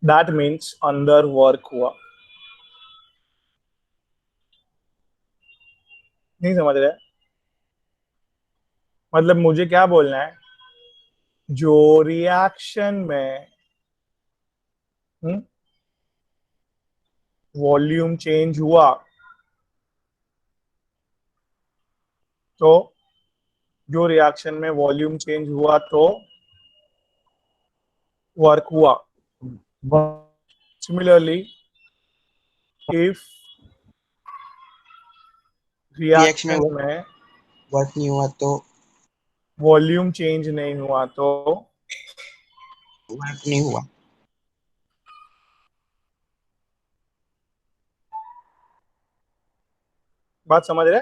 दैट मीन्स अंदर वर्क हुआ। नहीं समझ रहे? मतलब मुझे क्या बोलना है, जो रिएक्शन में वॉल्यूम चेंज हुआ तो जो रिएक्शन में वॉल्यूम चेंज हुआ तो वर्क हुआ। सिमिलरली इफ रिएक्शन में रिएक्शन में वर्क नहीं हुआ तो वॉल्यूम चेंज नहीं हुआ तो वर्क नहीं हुआ। बात समझ रहे?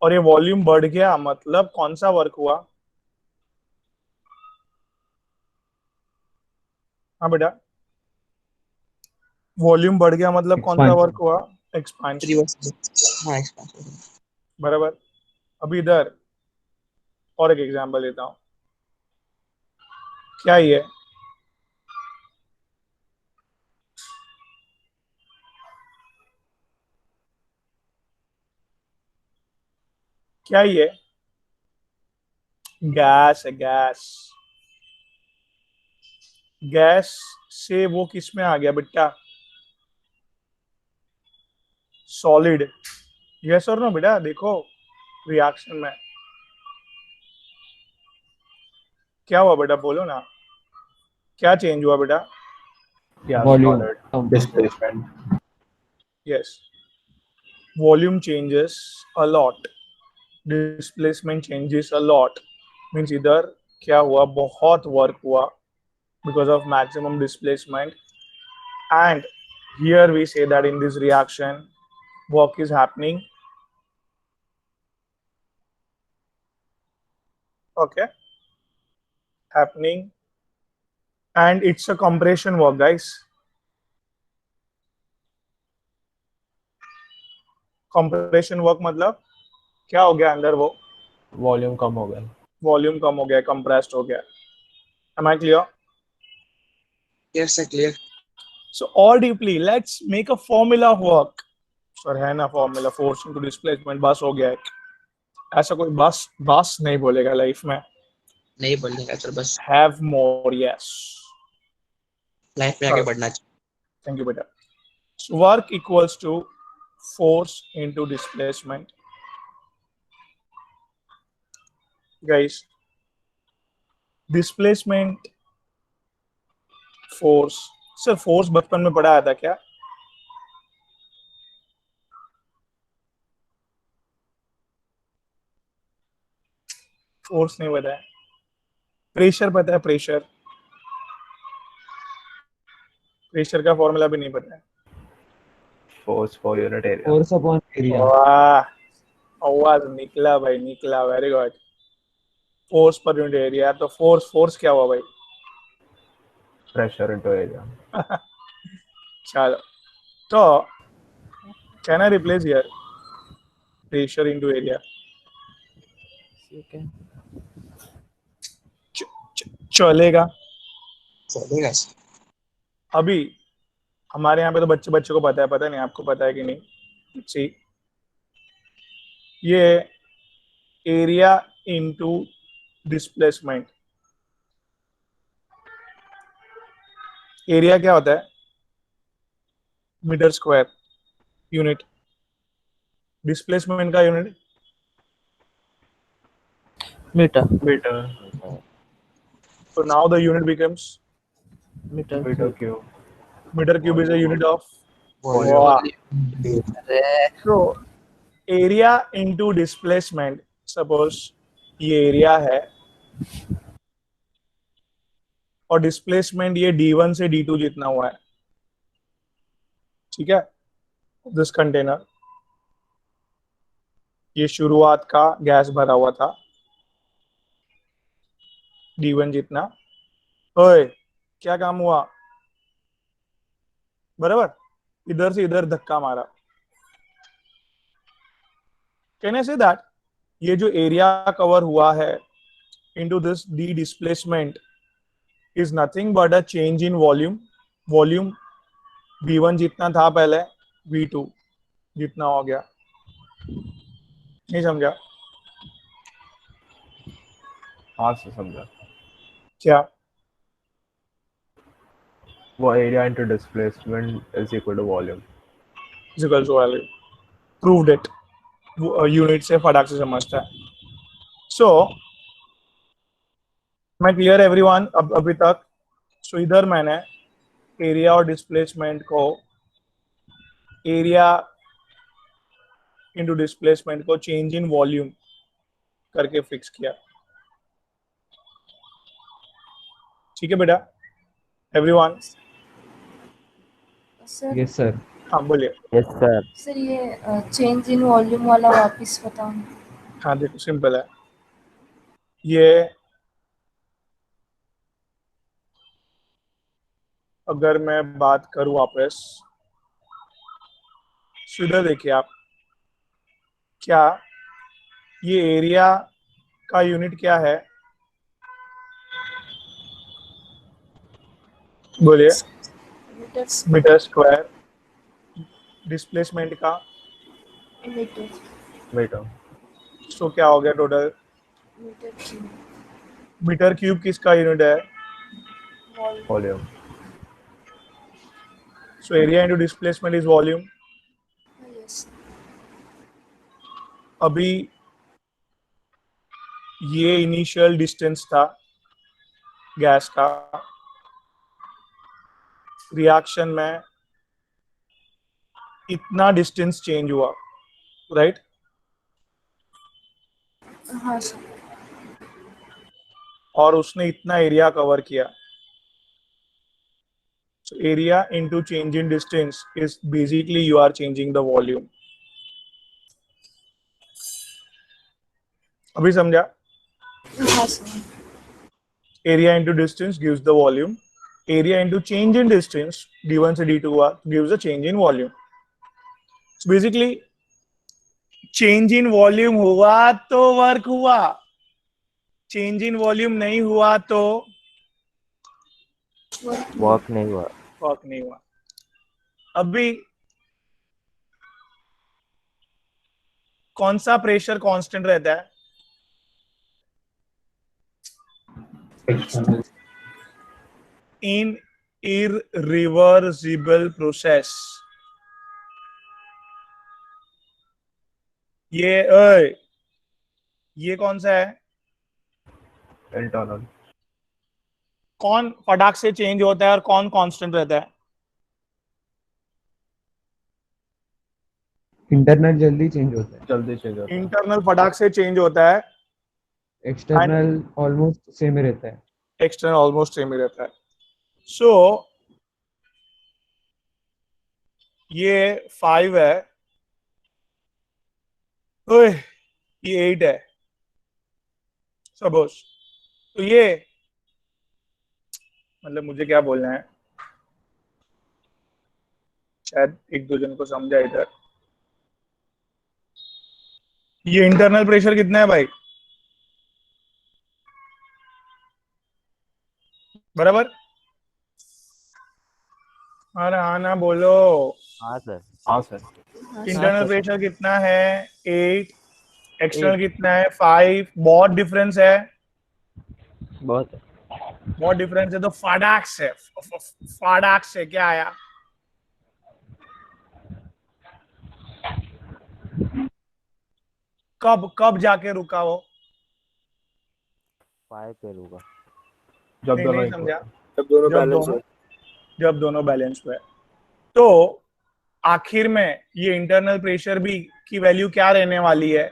और ये वॉल्यूम बढ़ गया मतलब कौन सा वर्क हुआ? हाँ बेटा, वॉल्यूम बढ़ गया मतलब कौन सा वर्क एक्सपेंशन। हुआ? एक्सपांशन। रिवर्स। हाँ एक्सपेंशन। बराबर। अभी इधर और एक एग्जांपल लेता हूँ। क्या ये क्या ये गैस है? गैस, गैस से वो किस में आ गया बेटा? सॉलिड। यस और नो बेटा? देखो रिएक्शन में क्या हुआ बेटा, बोलो ना, क्या चेंज हुआ बेटा? या volume solid displacement. yes, volume changes a lot, displacement changes a lot, means इधर क्या हुआ, बहुत वर्क हुआ because of maximum displacement, and here we say that in this reaction work is happening, okay, happening, and it's a compression work, guys. Compression work मतलब क्या हो गया अंदर, वो वॉल्यूम कम हो गया। वॉल्यूम कम हो गया, कंप्रेस्ड हो गया। Am I clear? Yes, sir, clear. So or deeply, let's make a formula work. Sir है ना फॉर्मूला, फोर्स इनटू डिस्प्लेसमेंट, बस हो गया है। ऐसा कोई बस बस नहीं बोलेगा लाइफ में, नहीं बोलने सर, बस हैव मोर, यस, लाइफ में आगे बढ़ना चाहिए। थैंक यू बेटा। Work equals to force into displacement. Guys, displacement force, sir force बचपन में पढ़ाया था क्या? फोर्स नहीं पता है, प्रेशर पता है, प्रेशर, प्रेशर का फॉर्मूला भी नहीं पता है। Force per unit area. Force upon area. वाह, आवाज निकला भाई, निकला, very good. Force per unit area, तो फोर्स, फोर्स क्या हुआ भाई? Pressure into area. चलो, तो can I replace here pressure into area? चलेगा? चलेगा। अभी हमारे यहाँ पे तो बच्चे बच्चे को पता है, पता नहीं आपको पता है कि नहीं। सी, ये एरिया इनटू डिस्प्लेसमेंट, एरिया क्या होता है? मीटर स्क्वायर यूनिट, डिस्प्लेसमेंट का unit metre. Metre. so now the unit becomes metre metre cube. meter cube is a unit of Volume. wow. So area into displacement, suppose ये area है और displacement ये d1 से d2 जितना हुआ है, ठीक है, दिस कंटेनर, ये शुरुआत का गैस भरा हुआ था d1 जितना। ओए, क्या काम हुआ? बराबर, इधर से इधर धक्का मारा। कैन आई से दैट ये जो एरिया कवर हुआ है into this D displacement is nothing but a change in volume. Volume v1 जितना था पहले, v2 जितना हो गया। नहीं समझा? हाँ से समझा। क्या? वो area into displacement is equal to volume. Is equal to value, proved it, unit से फटाक से समझता है। सो मैं क्लियर एवरीवन अभी तक? सो इधर मैंने एरिया और डिस्प्लेसमेंट को, एरिया इनटू डिस्प्लेसमेंट को चेंज इन वॉल्यूम करके फिक्स किया। ठीक है बेटा, एवरीवन? Sir, yes sir. हाँ बोलिए। Yes sir. सर ये चेंज इन वॉल्यूम वाला वापस बताओ। हाँ देखो, सिंपल है ये। अगर मैं बात करूं वापस, सीधा देखिए आप, क्या ये एरिया का यूनिट क्या है? बोलिए। Metre square. डिस्प्लेसमेंट का मीटर। मीटर। सो क्या हो गया total? Metre cube. Metre cube किसका यूनिट है? Volume. So area into displacement is volume. Yes. अभी ये इनिशियल डिस्टेंस था गैस का, रिएक्शन में इतना डिस्टेंस चेंज हुआ, राइट? हाँ सर। और उसने इतना एरिया कवर किया. So area into change in distance is basically you are changing the volume. अभी समझा? हाँ sir. Area into distance gives the volume. Area into change in distance, d1 से d2 हुआ, gives a change in volume. So basically, change in volume हुआ तो work हुआ, change in volume नहीं हुआ तो वर्क नहीं हुआ. वर्क नहीं हुआ. अभी कौन सा प्रेशर कांस्टेंट रहता है? इन irreversible process. ये कौन सा है? इंटरनल. कौन फटाक से चेंज होता है और कौन कांस्टेंट रहता है? इंटरनल जल्दी चेंज होता है, जल्दी चेंज होता है. इंटरनल फटाक से चेंज होता है, एक्सटर्नल ऑलमोस्ट सेम ही रहता है. एक्सटर्नल ऑलमोस्ट सेम ही रहता है. सो ये 5 है, ओए ये 8 है सपोज. तो ये मतलब मुझे क्या बोलना है, शायद एक दो जन को समझा इधर. ये इंटरनल प्रेशर कितना है भाई? बराबर? अरे हाँ ना बोलो. हाँ सर. हाँ सर. इंटरनल प्रेशर कितना है? 8. एक्सटर्नल कितना है? 5. बहुत डिफरेंस है, बहुत. बहुत डिफरेंस है. तो फाडाक से क्या आया? कब जाके रुका वो? 5 पे रुका. जब नहीं दोनों नहीं equal समझा. हो. जब दोनों बैलेंस हुए. तो आखिर में ये इंटरनल प्रेशर भी की वैल्यू क्या रहने वाली है?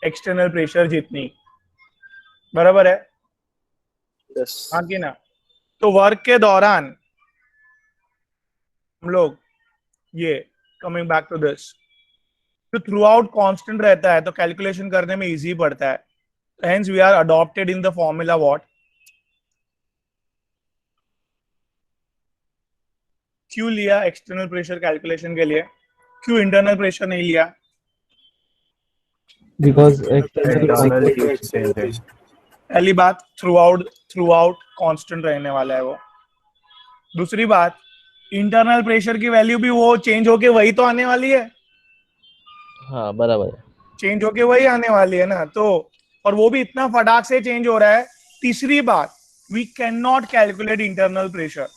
एक्सटर्नल प्रेशर जितनी. बराबर है? हाँ कि ना? तो वर्क के दौरान हम लोग ये कमिंग बैक टू दिस, तो थ्रू आउट कॉन्स्टेंट रहता है तो कैलकुलेशन करने में इजी पड़ता है. Hence we are adopted in the formula what? क्यों लिया एक्सटर्नल प्रेशर कैलकुलेशन के लिए, क्यों इंटरनल प्रेशर नहीं लिया? Because internal external heat changing. पहली बात, थ्रू आउट कांस्टेंट रहने वाला है वो. दूसरी बात, इंटरनल प्रेशर की वैल्यू भी वो चेंज होके वही तो आने वाली है, हाँ बराबर है. चेंज होके वही आने वाली है ना. तो और वो भी इतना फटाक से चेंज हो रहा है. तीसरी बात, we can not calculate internal pressure.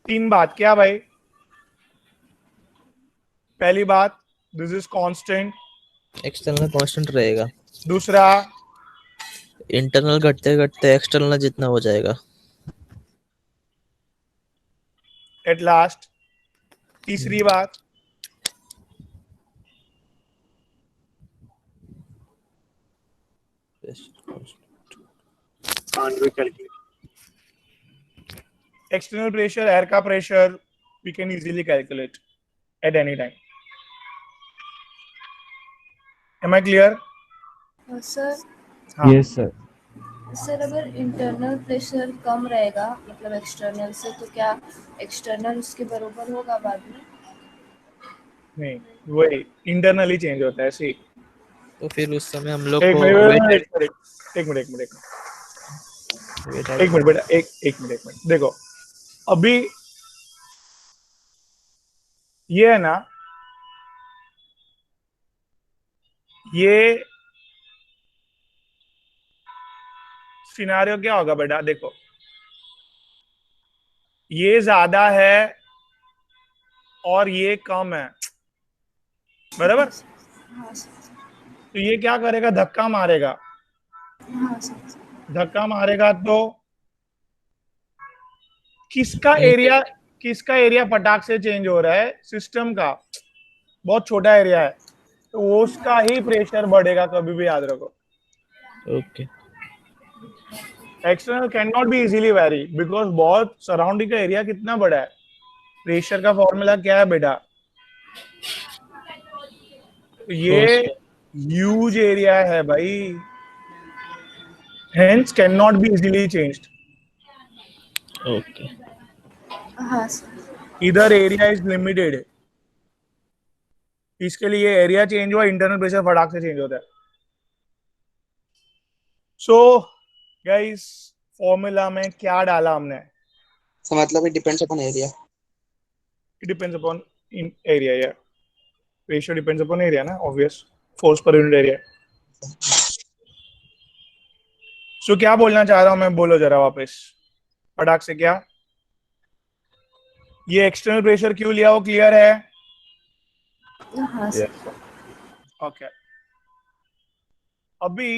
3 बात क्या भाई? पहली बात, this is constant. External constant रहेगा. दूसरा, इंटरनल घटते घटते एक्सटर्नल जितना हो जाएगा. एट लास्ट, तीसरी बात, एक्सटर्नल प्रेशर, एयर का pressure we can easily calculate at any time. Am I clear? Sir yes sir. Sir अगर इंटरनल प्रेशर कम रहेगा मतलब एक्सटर्नल से, तो क्या एक्सटर्नल उसके बरोबर होगा बाद में? नहीं, वही इंटरनली चेंज होता है. सी तो फिर उस समय हम लोग एक को मिनट वेट बेटा, एक मिनट देखो. अभी ये है ना, ये सिनेरियो क्या होगा बेटा? देखो, ये ज्यादा है और ये कम है, बराबर? हाँ सर। तो ये क्या करेगा? धक्का मारेगा. हाँ सर. धक्का मारेगा तो किसका एरिया फटाक से चेंज हो रहा है? सिस्टम का। बहुत छोटा एरिया है तो उसका ही प्रेशर बढ़ेगा, कभी भी याद रखो। Okay external can not be easily very because बहुत सराउंडिंग का एरिया कितना बड़ा है। प्रेशर का फॉर्मूला क्या है बेटा? तो ये ह्यूज एरिया है भाई, hence can not be easily changed. Okay हाँ सर। इधर एरिया इज लिमिटेड, इसके लिए एरिया चेंज हुआ, इंटरनल प्रेशर फटाक से चेंज होता है। सो गाइस, फॉर्मूला में क्या डाला हमने? तो मतलब it depends upon area. It depends upon in area, yeah. Ratio depends upon area, ना, obvious. Force per unit area. So क्या बोलना चाह रहा हूं मैं? बोलो जरा वापस फटाक से। क्या ये एक्सटर्नल प्रेशर क्यों लिया, वो क्लियर है? हाँ सर। ओके अभी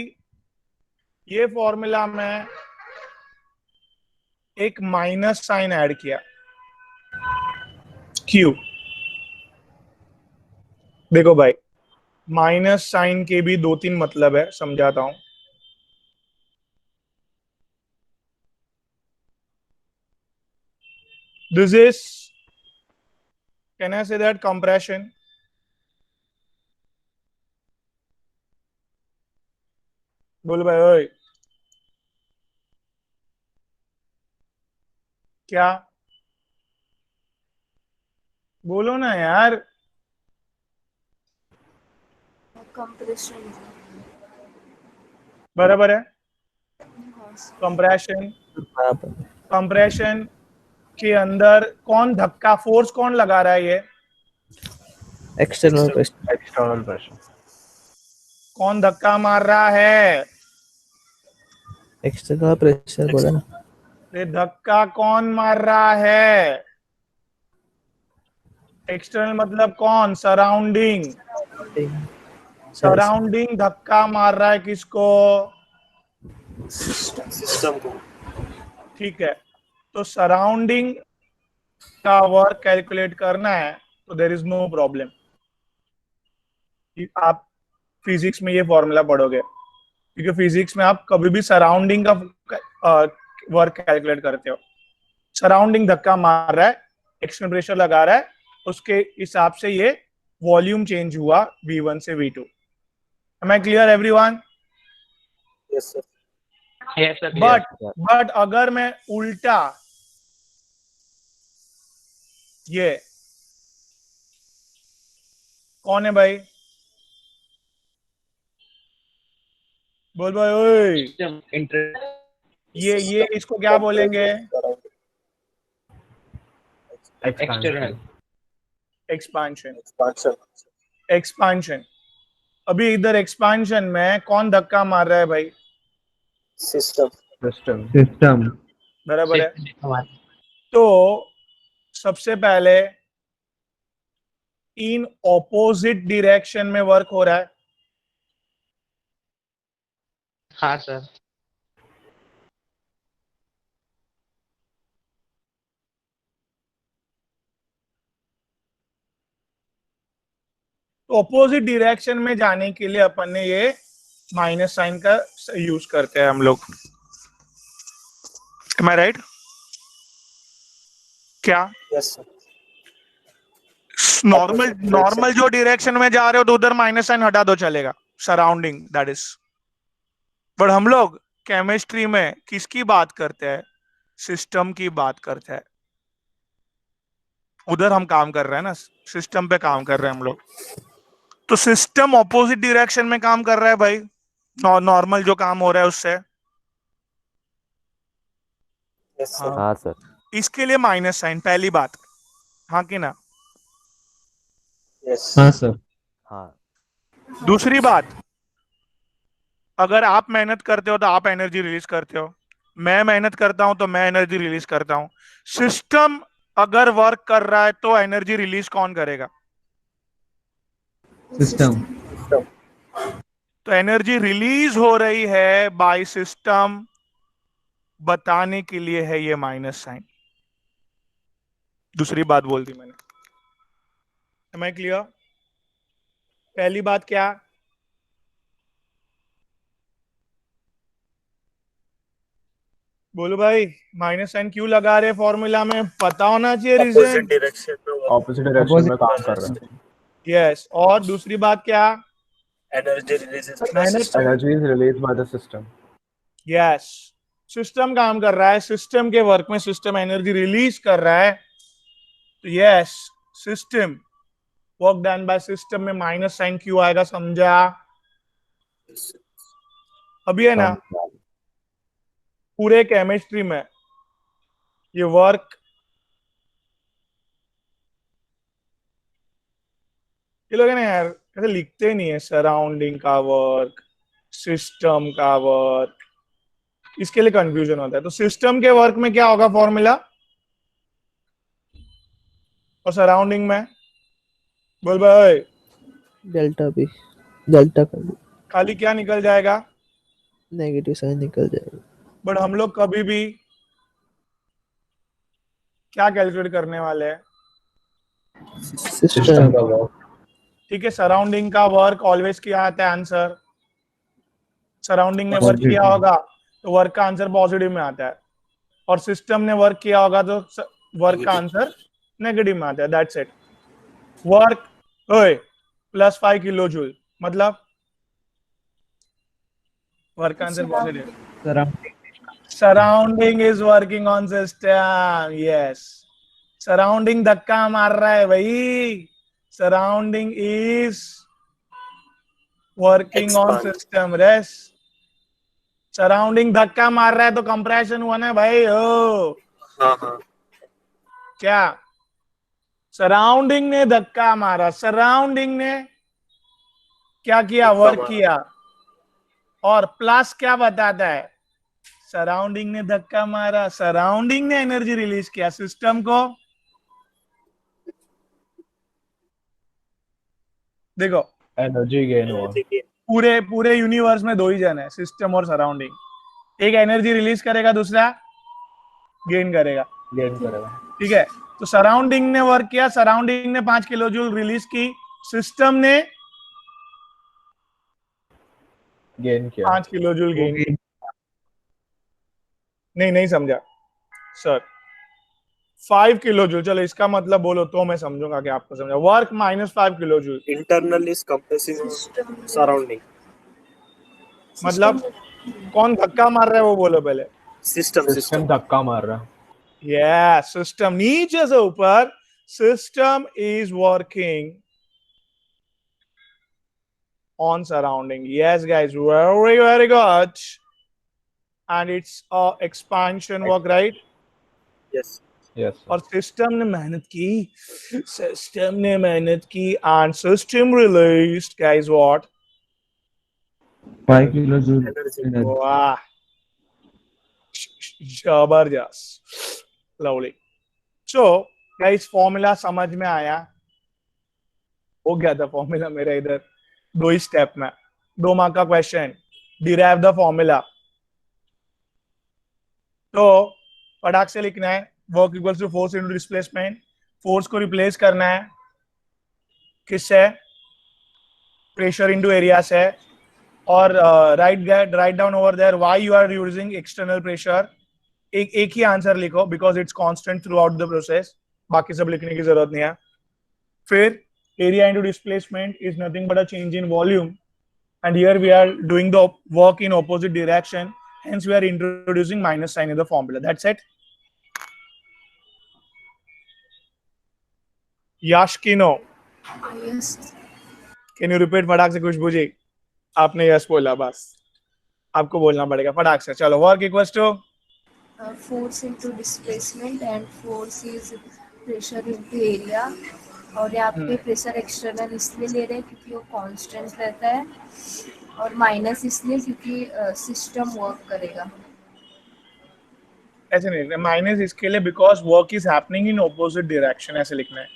ये फॉर्मूला में एक माइनस साइन ऐड किया, क्यों? देखो भाई, माइनस साइन के भी 2-3 मतलब है, समझाता हूं। This is, can I say that, compression. बोल भाई ओए, क्या? बोलो ना यार। कंप्रेशन। बराबर है। हाँ सर। कंप्रेशन, बराबर कंप्रेशन के अंदर कौन धक्का, फोर्स कौन लगा रहा है? ये एक्सटर्नल प्रेशर एक्सटर्नल प्रेशर। कौन धक्का मार रहा है? एक्सटर्नल प्रेशर बोला ना ये धक्का कौन मार रहा है? एक्सटर्नल मतलब कौन? सराउंडिंग। सराउंडिंग धक्का मार रहा है किसको? सिस्टम को। ठीक है, तो सराउंडिंग का वर्क कैलकुलेट करना है तो देयर इज नो प्रॉब्लम। आप फिजिक्स में ये फॉर्मूला पढ़ोगे, क्योंकि फिजिक्स में आप कभी भी सराउंडिंग का वर्क कैलकुलेट करते हो। सराउंडिंग धक्का मार रहा है, एक्सटर्नल प्रेशर लगा रहा है, उसके हिसाब से ये वॉल्यूम चेंज हुआ V1 से V2। Am I clear everyone? Yes sir. But अगर मैं उल्टा ये कौन है भाई? बोल भाई ओए। ये इसको क्या बोलेंगे? एक्सटर्नल। एक्सपांशन। एक्सपांशन। अभी इधर एक्सपांशन में कौन धक्का मार रहा है भाई? सिस्टम। सिस्टम बराबर है। तो सबसे पहले इन ऑपोजिट डायरेक्शन में वर्क हो रहा है। हाँ सर। तो ऑपोजिट डायरेक्शन में जाने के लिए अपन ने ये माइनस साइन का यूज करते हैं हम लोग। Am I right? क्या यस सर। नॉर्मल जो डायरेक्शन में जा रहे हो तो उधर माइनस साइन हटा दो, चलेगा। Surrounding that is. बट हम लोग केमिस्ट्री में किसकी बात करते हैं? सिस्टम की बात करते हैं। उधर हम काम कर रहे हैं ना, सिस्टम पे काम कर रहे हैं हम लोग। तो सिस्टम ऑपोजिट डायरेक्शन में काम कर रहा है भाई, नॉर्मल जो काम हो रहा है उससे। Yes sir. हाँ सर इसके लिए माइनस साइन, पहली बात। हाँ कि ना? यस। हाँ सर हाँ दूसरी बात, अगर आप मेहनत करते हो तो आप एनर्जी रिलीज करते हो, मैं मेहनत करता हूं तो मैं एनर्जी रिलीज करता हूं। सिस्टम अगर वर्क कर रहा है तो एनर्जी रिलीज कौन करेगा? सिस्टम तो एनर्जी रिलीज हो रही है बाय सिस्टम, बताने के लिए है ये माइनस साइन। दूसरी बात बोल दी मैंने। Am I clear? पहली बात क्या? बोलो भाई, माइनस साइन क्यों लगा रहे फॉर्मूला में? पता होना चाहिए रीजन। डायरेक्शन में ऑपोजिट डायरेक्शन में काम कर रहा है। यस। और दूसरी बात क्या? एनर्जी रिलीज मैंने energy is release by the system. Yes, system काम कर रहा है, सिस्टम के वर्क में सिस्टम एनर्जी रिलीज कर रहा है। तो yes, system work done by system में माइनस साइन क्यों आएगा, समझा? अभी है ना पूरे केमिस्ट्री में ये वर्क ये लोग है ना यार, कैसे लिखते नहीं है, सराउंडिंग का वर्क, सिस्टम का वर्क, इसके लिए कंफ्यूजन होता है। तो सिस्टम के वर्क में क्या होगा फॉर्मूला, और सराउंडिंग में? बोल भाई। डेल्टा बी, डेल्टा का भी खाली क्या निकल जाएगा? नेगेटिव साइन निकल जाएगा। बट हम लोग कभी भी क्या कैलकुलेट करने वाले हैं? सिस्टम का वर्क। ठीक है, सराउंडिंग का वर्क ऑलवेज क्या आता है आंसर? सराउंडिंग ने वर्क Positive. किया होगा तो वर्क का आंसर पॉजिटिव में आता है, और सिस्टम ने वर्क किया होगा तो वर्क का आंसर नेगेटिव में आता है। That's it. Work plus 5 kilo joule, मतलब वर्क का answer positive. Surrounding. Surrounding is working on system. Yes, surrounding धक्का मार रहा है भाई, surrounding is working on system. रेस, सराउंडिंग धक्का मार रहा है तो कंप्रेशन हुआ ना भाई। हो क्या? सराउंडिंग ने धक्का मारा, सराउंडिंग ने क्या किया? वर्क किया। और प्लस क्या बताता है? सराउंडिंग ने धक्का मारा, सराउंडिंग ने एनर्जी रिलीज किया सिस्टम को। देखो, एनर्जी गेन हुआ। पूरे पूरे यूनिवर्स में दो ही जन है, सिस्टम और सराउंडिंग। एक एनर्जी रिलीज करेगा, दूसरा गेन करेगा। गेन करेगा। ठीक है, तो सराउंडिंग ने वर्क किया, सराउंडिंग ने 5 किलो जूल रिलीज की, सिस्टम ने गेन किया। 5 किलो जूल गेन। नहीं समझा सर। 5 किलो जूल, चलो इसका मतलब बोलो तो मैं समझूंगा कि आपको समझा। Work minus 5 kilo joule, internal is compressing surrounding. मतलब कौन धक्का मार रहा है वो बोलो पहले। सिस्टम धक्का मार रहा है। यस, सिस्टम नीचे से ऊपर, system is working on surrounding. Yes guys, very good. And it's a expansion work, right? Yes yes और सिस्टम ने मेहनत की, सिस्टम ने मेहनत की, and system released guys what? 5 kilojoule energy. energy. वाह, जबरदस्त, लवली। सो गाइस, फॉर्मूला समझ में आया? हो गया था फॉर्मूला मेरा इधर 2 ही स्टेप में, 2 मार्क का क्वेश्चन, डिराइव द फॉर्मूला। तो फटाक से लिखना है, work equals to force into displacement. Force को रिप्लेस करना है किससे? प्रेशर इनटू एरिया से। और right down over there why you are using external pressure. एक ही आंसर लिखो, because it's constant throughout the process, बाकी सब लिखने की जरूरत नहीं है। फिर area into displacement is nothing but a change in volume, and here we are doing the work in opposite direction, hence we are introducing minus sign in the formula. That's it. Yashkino, Yes. can you repeat फटाक से? खुशबू जी, आपने yes बोला, बस आपको बोलना पड़ेगा फटाक से। चलो, work equals to Force into displacement and force is pressure into area. और यहाँ पे प्रेशर एक्सटर्नल इसलिए ले रहे हैं क्योंकि वो कांस्टेंट रहता है, और माइनस इसलिए क्योंकि सिस्टम वर्क करेगा। ऐसे नहीं, माइनस इसके लिए because work is happening in opposite direction, ऐसे लिखना है।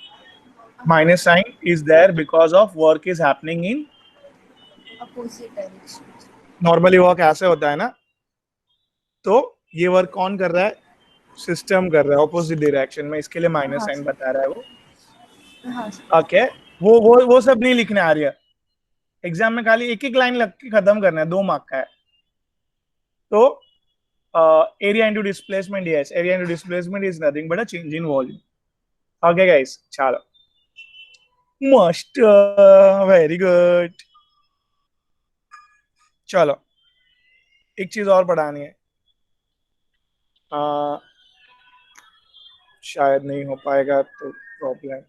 Minus sign is there because of work is happening in opposite direction. Normally work ऐसे होता है ना, तो ये वर्क कौन कर रहा है? सिस्टम कर रहा है ऑपोजिट डायरेक्शन में, इसके लिए माइनस हाँ साइन सर। बता रहा है वो। हाँ सर। ओके, वो सब नहीं लिखने आ रही है एग्जाम में, खाली एक एक लाइन लग के खत्म करना है, 2 मार्क का है। तो area into displacement, yes, area into displacement is nothing but a change in volume. Okay guys, चलो, मस्त, वेरी गुड। चलो, एक चीज और पढ़ानी है, शायद नहीं हो पाएगा तो प्रॉब्लम।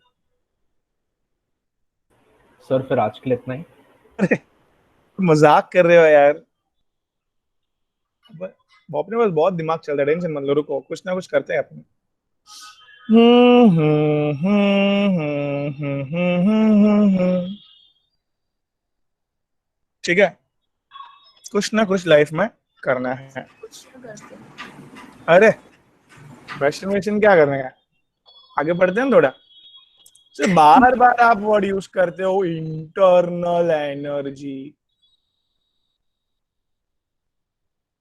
सर फिर आज के लिए इतना ही। अरे मजाक कर रहे हो यार, अपने पास बहुत दिमाग चल रहा है, टेंशन मत लो, रुको, कुछ ना कुछ करते हैं अपने। ठीक है, कुछ ना कुछ लाइफ में करना है। कुछ तो करते हैं। अरे क्वेश्चन क्या करने का, आगे बढ़ते हैं थोड़ा। तो बार बार आप वर्ड यूज करते हो internal energy,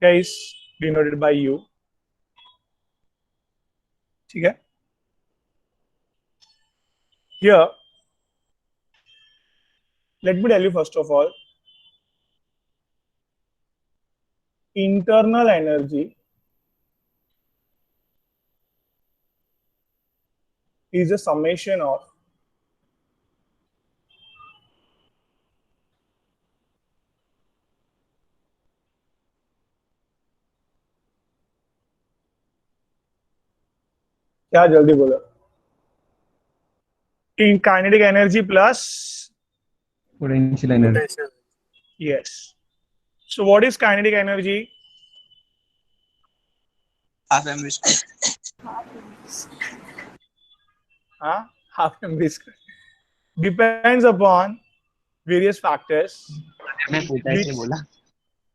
guys denoted by U, ठीक है। Here let me tell you first of all, internal energy is a summation of क्या, जल्दी बोलो, in kinetic energy plus, potential energy. Potential. yes, so what is kinetic energy? half mv square. Half mv square, depends upon various factors, मैं पूछा which, इसलिए बोला।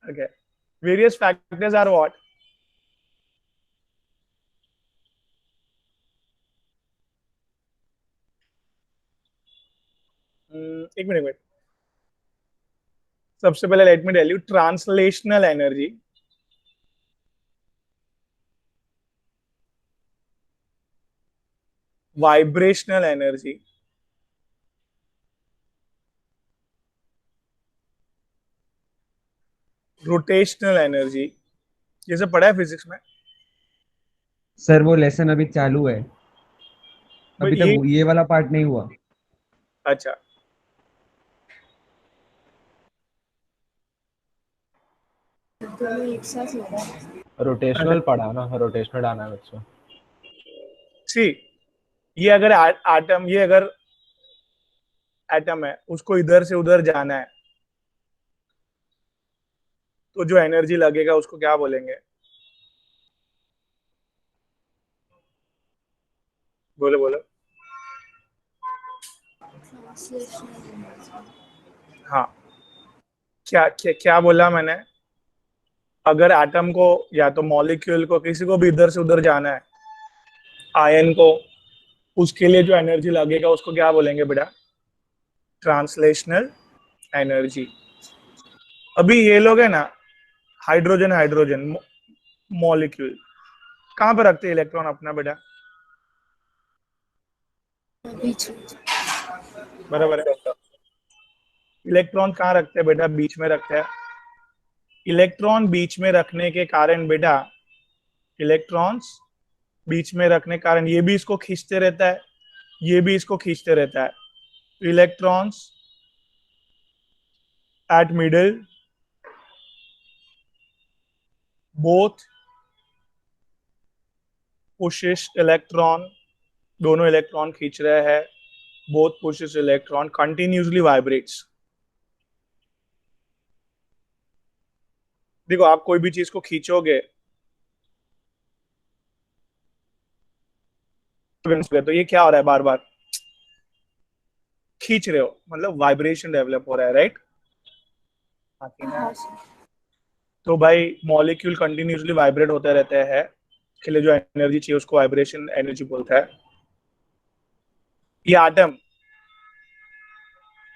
okay, various factors are what? एक मिनट, सबसे पहले let me tell you translational energy, vibrational energy, rotational energy, ये सब पढ़ा है फिजिक्स में। सर वो लेसन अभी चालू है, अभी ये, तक ये वाला पार्ट नहीं हुआ। अच्छा, दोनों एक साथ हो रहा है। रोटेशनल पढ़ा ना, रोटेशनल आना है बच्चों। सी, ये अगर एटम, ये अगर एटम है, उसको इधर से उधर जाना है, तो जो एनर्जी लगेगा उसको क्या बोलेंगे, बोलो बोलो। Translational energy. हाँ, क्या बोला मैंने, अगर एटम को या तो मॉलिक्यूल को, किसी को भी इधर से उधर जाना है, आयन को, उसके लिए जो एनर्जी लगेगा उसको क्या बोलेंगे बेटा, ट्रांसलेशनल एनर्जी। अभी ये लोग है ना, हाइड्रोजन हाइड्रोजन मॉलिक्यूल, कहाँ पर रखते हैं इलेक्ट्रॉन अपना बेटा, बीच में। बराबर है, इलेक्ट्रॉन कहाँ रखते हैं बेटा, बीच में रखते हैं। इलेक्ट्रॉन बीच में रखने के कारण बेटा, इलेक्ट्रॉन्स बीच में रखने के कारण ये भी इसको खींचते रहता है, ये भी इसको खींचते रहता है। Electrons eight middle both pushes electron, दोनों इलेक्ट्रॉन खींच रहे हैं, both pushes electron continuously vibrates. देखो, आप कोई भी चीज को खींचोगे तो ये क्या हो रहा है, बार बार खींच रहे हो, मतलब वाइब्रेशन डेवलप हो रहा है, राइट। हाँ सर। तो भाई मॉलिक्यूल कंटिन्यूसली वाइब्रेट होते रहते हैं, के लिए जो एनर्जी चाहिए उसको वाइब्रेशन एनर्जी बोलता है। ये एटम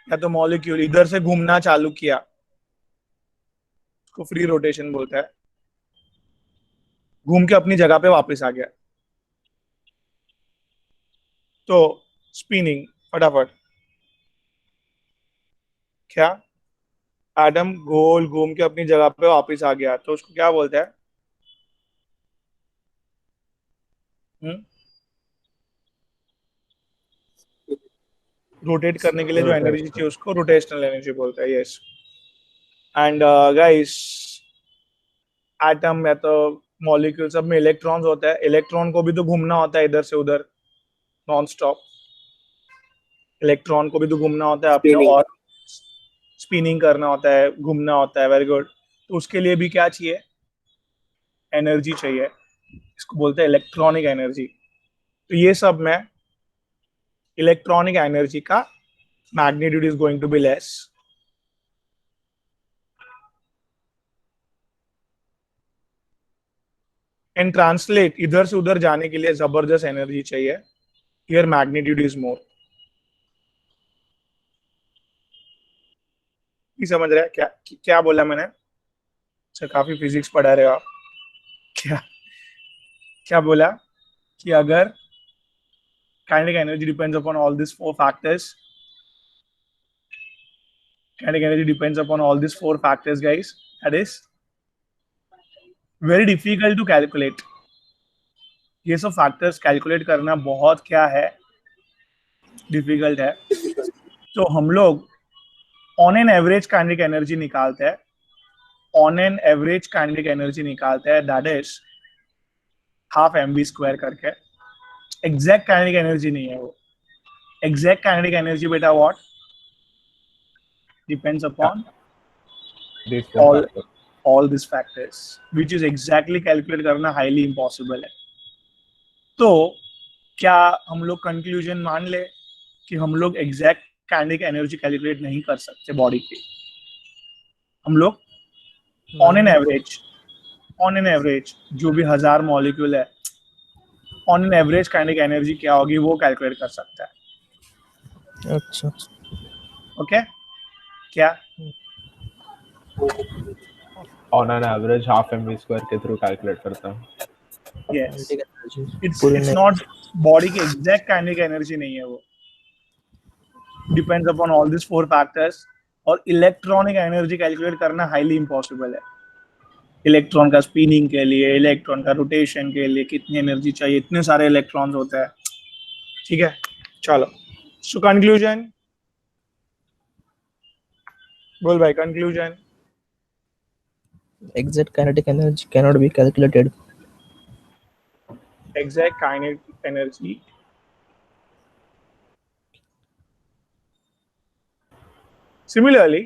या तो मॉलिक्यूल इधर से घूमना चालू किया, उसको फ्री रोटेशन बोलता है, घूम के अपनी जगह पे वापस आ गया, तो स्पिनिंग फटाफट, क्या एटम गोल घूम के अपनी जगह पे वापस आ गया तो उसको क्या बोलते हैं? रोटेट करने के लिए जो एनर्जी चाहिए उसको रोटेशनल एनर्जी बोलते हैं. यस. एंड गाइस, एटम या तो मॉलिक्यूल सब में इलेक्ट्रॉन्स होता है. इलेक्ट्रॉन को भी तो घूमना होता है इधर से उधर नॉन स्टॉप. इलेक्ट्रॉन को भी तो घूमना होता है अपने, Spinning. और स्पिनिंग करना होता है, घूमना होता है. Very good. तो उसके लिए भी क्या चाहिए? एनर्जी चाहिए. इसको बोलते हैं इलेक्ट्रॉनिक एनर्जी. तो ये सब में इलेक्ट्रॉनिक एनर्जी का magnitude is going to be less. And translate, इधर से उधर जाने के लिए जबरदस्त एनर्जी चाहिए. Here magnitude is more. नहीं समझ रहे क्या क्या बोला मैंने? अच्छा, काफी फिजिक्स पढ़ा रहे हो आप. क्या क्या बोला कि अगर kinetic energy depends upon all these four factors. Kinetic energy depends upon all these four factors, guys. That is very difficult to calculate. ये सब फैक्टर्स कैलकुलेट करना बहुत क्या है, डिफिकल्ट है. तो हम लोग on an average kinetic energy निकालते हैं. On an average kinetic energy निकालते हैं, दैट इज हाफ mv² करके. एग्जैक्ट काइनेटिक एनर्जी नहीं है वो. एग्जैक्ट काइनेटिक एनर्जी बेटा what depends upon These four all factors. all these factors, which is exactly calculate करना highly impossible है. तो क्या हम लोग कंक्लूजन मान ले कि हम लोग एग्जैक्ट काइनेटिक एनर्जी कैलकुलेट नहीं कर सकते बॉडी की? हम लोग ऑन एन एवरेज जो भी 1000 मॉलिक्यूल है, on an average kinetic energy क्या होगी वो कैलकुलेट कर सकता है. अच्छा. ओके. क्या On an average, half mv² के थ्रू कैलकुलेट करता हूँ. Yes, Kinetic energy. इट्स पूरी इट्स नहीं. नॉट बॉडी की एग्जैक्ट काइनेटिक एनर्जी नहीं है वो. Depends upon all this four factors. और इलेक्ट्रॉनिक एनर्जी कैलकुलेट करना हाईली इम्पॉसिबल है. इलेक्ट्रॉन का स्पिनिंग के लिए, इलेक्ट्रॉन का रोटेशन के लिए कितनी एनर्जी चाहिए, इतने सारे इलेक्ट्रॉन्स होते हैं. ठीक है, चलो. सो कंक्लूजन बोल भाई, conclusion. Exact kinetic energy cannot be calculated. Exact kinetic energy similarly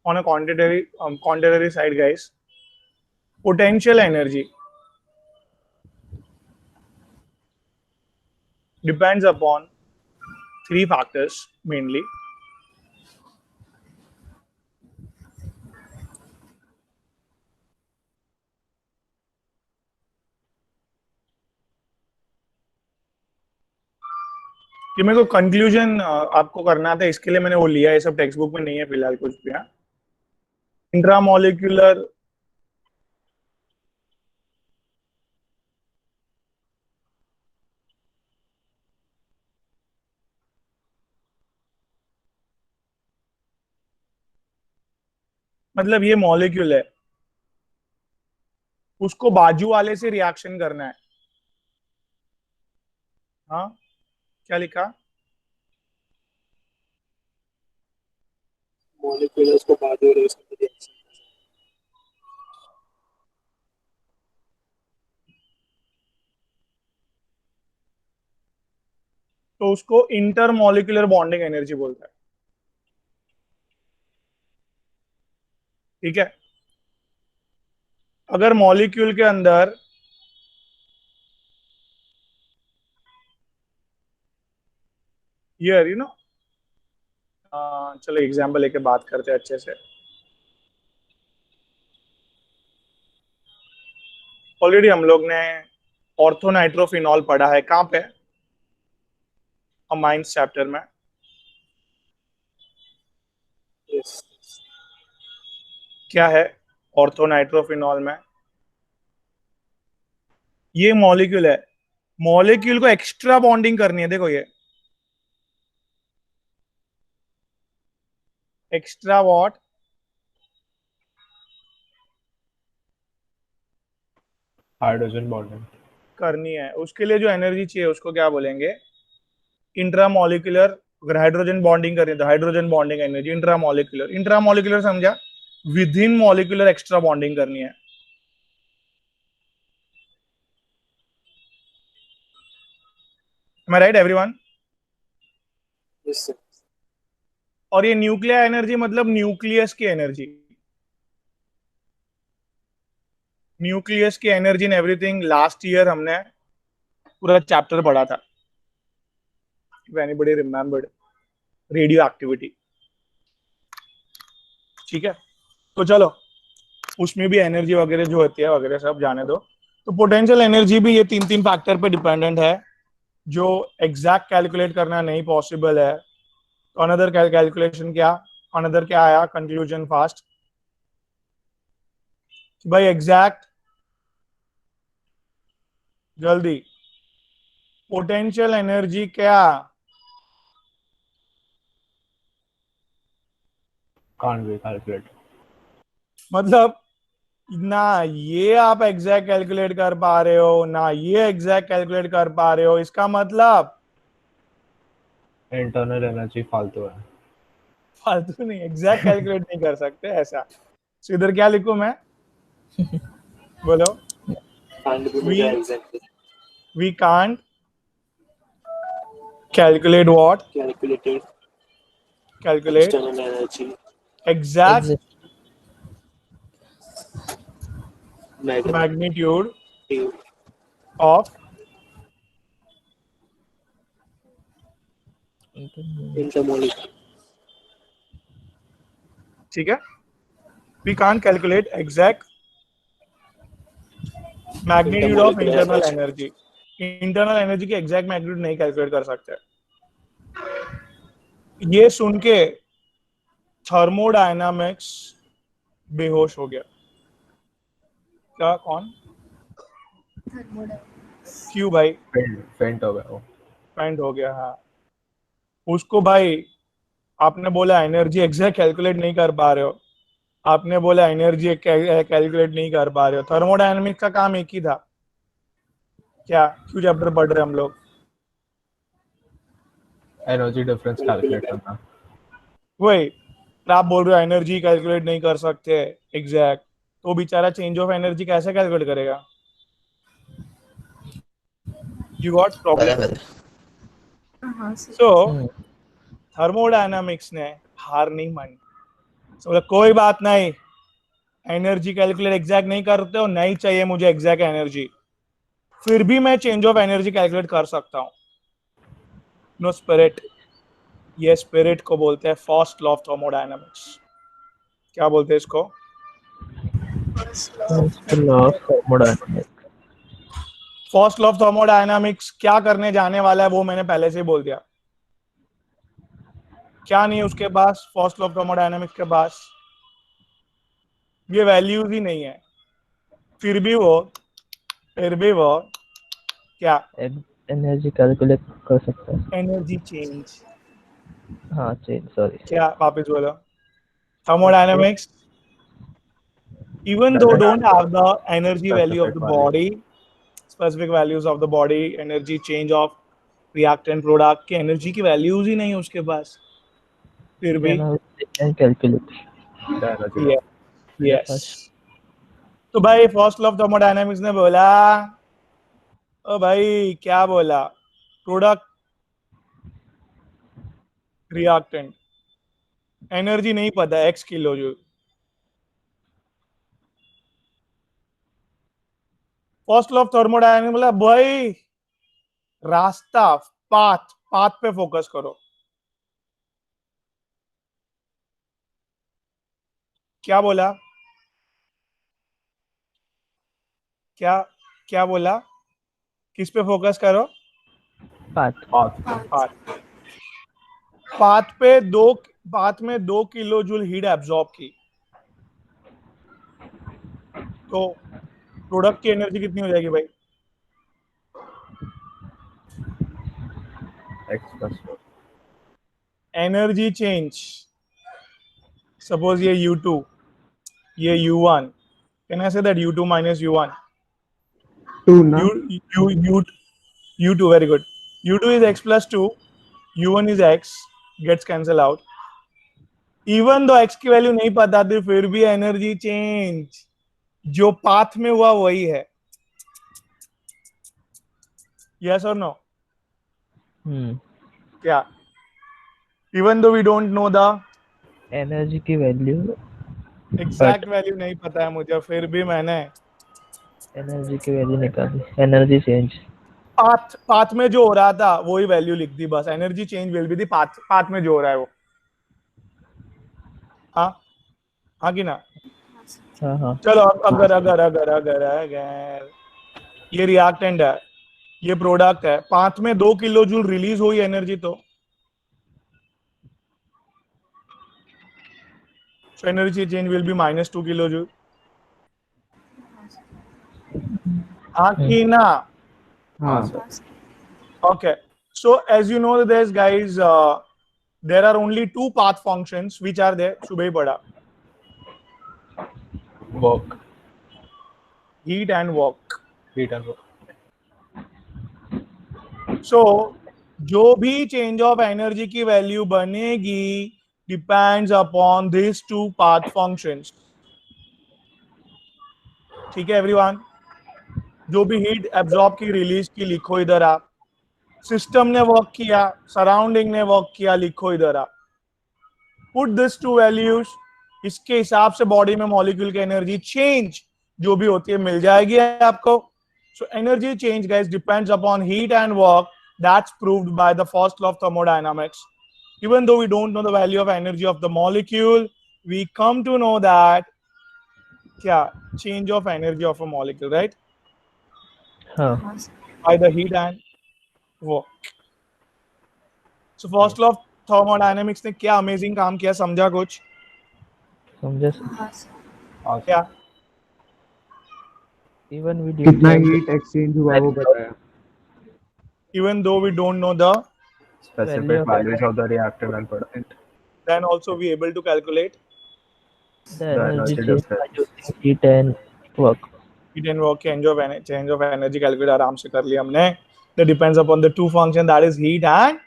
on a contrary side, guys, potential energy depends upon three factors mainly. कि मेरे को कंक्लूजन आपको करना था, इसके लिए मैंने वो लिया. ये सब टेक्स्ट बुक में नहीं है फिलहाल कुछ भी. इंट्रामोलिकुलर मतलब ये मॉलिक्यूल है, उसको बाजू वाले से रिएक्शन करना है. हाँ, क्या लिखा? Molecules को बाजू रेस में reaction. तो उसको इंटरमोलिकुलर बॉन्डिंग एनर्जी बोलता है. ठीक है. अगर मॉलिक्यूल के अंदर हियर यू नो, चलो एग्जांपल लेके बात करते हैं अच्छे से. ऑलरेडी हम लोग ने ऑर्थोनाइट्रोफिनॉल पढ़ा है. कहाँ पे? अमाइंस चैप्टर में. Yes. क्या है ऑर्थोनाइट्रोफिनॉल में? ये मॉलिक्यूल है मॉलिक्यूल को एक्स्ट्रा बॉन्डिंग करनी है, देखो ये एक्स्ट्रा व्हाट हाइड्रोजन बॉन्डिंग करनी है, उसके लिए जो एनर्जी चाहिए उसको क्या बोलेंगे? इंट्रामोलिकुलर। अगर हाइड्रोजन बॉन्डिंग करनी है तो hydrogen bonding energy. Intramolecular, intramolecular समझा? Within molecular extra bonding करनी है। Am I right everyone? Yes, sir. और ये न्यूक्लियर एनर्जी मतलब न्यूक्लियस की एनर्जी, न्यूक्लियस की energy in everything. Last year हमने पूरा चैप्टर पढ़ा था, if anybody remembered, radio activity. ठीक है, तो चलो उसमें भी एनर्जी वगैरह जो होती है वगैरह सब जाने दो। तो पोटेंशियल एनर्जी भी ये तीन तीन फैक्टर पे डिपेंडेंट है, जो एग्जैक्ट कैलकुलेट करना नहीं पॉसिबल है। तो अनदर कैलकुलेशन क्या, अनदर क्या आया कंक्लूजन फास्ट भाई? एग्जैक्ट, जल्दी, पोटेंशियल एनर्जी क्या? can't be calculated. मतलब ना ये आप एग्जैक्ट कैलकुलेट कर पा रहे हो ना ये एग्जैक्ट कैलकुलेट कर पा रहे हो, इसका मतलब इंटरनल एनर्जी फालतू है। फालतू नहीं, एग्जैक्ट कैलकुलेट नहीं कर सकते ऐसा। तो इधर क्या लिखूं मैं? बोलो। And भी we मुझे exactly we can't calculate what? calculated Calculate external energy exact magnitude magnitude of intermolecular. ठीक है, we can't calculate exact magnitude of internal energy। Internal energy की एग्जैक्ट मैग्नीट्यूड नहीं कैलकुलेट कर सकते। ये सुन के थर्मोडायनामिक्स बेहोश हो गया। क्या? कौन? थर्मोडायनामिक्स। क्यों भाई? फेंट हो गया वो। फाइंड हो गया, हाँ। उसको भाई आपने बोला एनर्जी एग्जैक्ट कैलकुलेट नहीं कर पा रहे हो, आपने बोला एनर्जी कैलकुलेट नहीं कर पा रहे हो। थर्मोडायनामिक्स का काम एक ही था, क्या? क्यों चैप्टर पढ़ रहे हैं हम लोग? एनर्जी डिफरेंस कैलकुलेट करना। वही आप बोल रहे हो एनर्जी कैलकुलेट नहीं कर सकते एग्जैक्ट, तो बेचारा चेंज ऑफ एनर्जी कैसे कैलकुलेट करेगा? You got problem? बराबर। हाँ सर। सो हम्म, थर्मोडायनामिक्स ने हार नहीं मानी। So, बोला कोई बात नहीं, एनर्जी कैलकुलेट एग्जैक्ट नहीं करते हो, नहीं चाहिए मुझे एग्जैक्ट एनर्जी, फिर भी मैं चेंज ऑफ एनर्जी कैलकुलेट कर सकता हूँ। नो स्पिरिट, ये स्पिरिट को बोलते हैं फर्स्ट लॉ ऑफ थर्मोडायनामिक्स। क्या बोलते हैं इसको? law of thermodynamics। First law of thermodynamics क्या करने जाने वाला है वो मैंने पहले से ही बोल दिया। क्या नहीं है उसके पास? फर्स्ट लॉ ऑफ थर्मोडायनामिक्स के पास ये वैल्यूज ही नहीं है, फिर भी वो क्या? एनर्जी कैलकुलेट कर सकता है। Energy change. हाँ चेंज, सॉरी। क्या? वापस बोलो। Thermodynamics, even though don't have the energy value of the body, specific values of the body, energy change of reactant product की एनर्जी की वैल्यूज ही नहीं है उसके पास, फिर भी कैन कैलकुलेट। यस। तो भाई फर्स्ट लॉ ऑफ थर्मोडायनामिक्स ने बोला, ओ भाई क्या बोला? प्रोडक्ट रिएक्टेंट एनर्जी नहीं पता, x kilo joule. First law of thermodynamics बोला भाई रास्ता, पाथ, पाथ पे फोकस करो। क्या बोला? क्या क्या बोला? किस पे फोकस करो? पाथ। पाथ। पाथ में 2 किलो जूल हीट एब्जॉर्ब की, तो प्रोडक्ट की एनर्जी कितनी हो जाएगी भाई? x+2 एनर्जी चेंज, सपोज ये U2, ये U1, can I say that U2 minus U1? 2 ना U2, very good. U2 is x plus 2, U1 is x, gets cancel out. Even though x की value नहीं पता थी, फिर भी एनर्जी चेंज जो पाथ में हुआ वही है. Yes or no? क्या? Even though we don't know the energy की वैल्यू, एग्जैक्ट वैल्यू नहीं पता है मुझे, फिर भी मैंने एनर्जी की वैल्यू निकाली, एनर्जी चेंज. पाथ में जो हो रहा था वही वैल्यू लिख दी बस. Energy change will be the path में जो हो रहा है वो. हाँ हाँ कि ना? हाँ हाँ. चलो अगर अगर अगर अगर अगर ये रिएक्टेंट है, ये प्रोडक्ट है, पाथ में 2 किलो जूल रिलीज हुई एनर्जी, तो energy change will be -2 kilo joule. हाँ कि ना? हाँ Okay. So as you know this guys, there are only two path functions which are there. सुबह ही पढ़ा. work, Heat and work. heat and work. So जो भी change of energy की value बनेगी depends upon these two path functions. ठीक है everyone? जो भी heat absorb की release की लिखो इधर आप. सिस्टम ने वर्क किया, सराउंडिंग ने वर्क किया, लिखो इधर आप. पुट दिस टू वैल्यूज, इसके हिसाब से बॉडी में मॉलिक्यूल की एनर्जी चेंज जो भी होती है मिल जाएगी आपको. So energy change guys depends upon heat and work. That's proved by the first law of thermodynamics. Even though we don't know the value of energy of the molecule, we come to know that क्या change of energy of a molecule, right? हाँ. By the heat and work. So first law of thermodynamics ने क्या amazing काम किया, समझा कुछ? समझे. क्या? इवन वी कितना हीट एक्सचेंज हुआ वो बताया. Even though we don't know the, Specific values of the reactant and product. then also we able to calculate the The energy energy change by difference. using heat and work. heat and work. Change of energy calculate आराम से कर लिया हमने. That depends upon the two function, that is heat and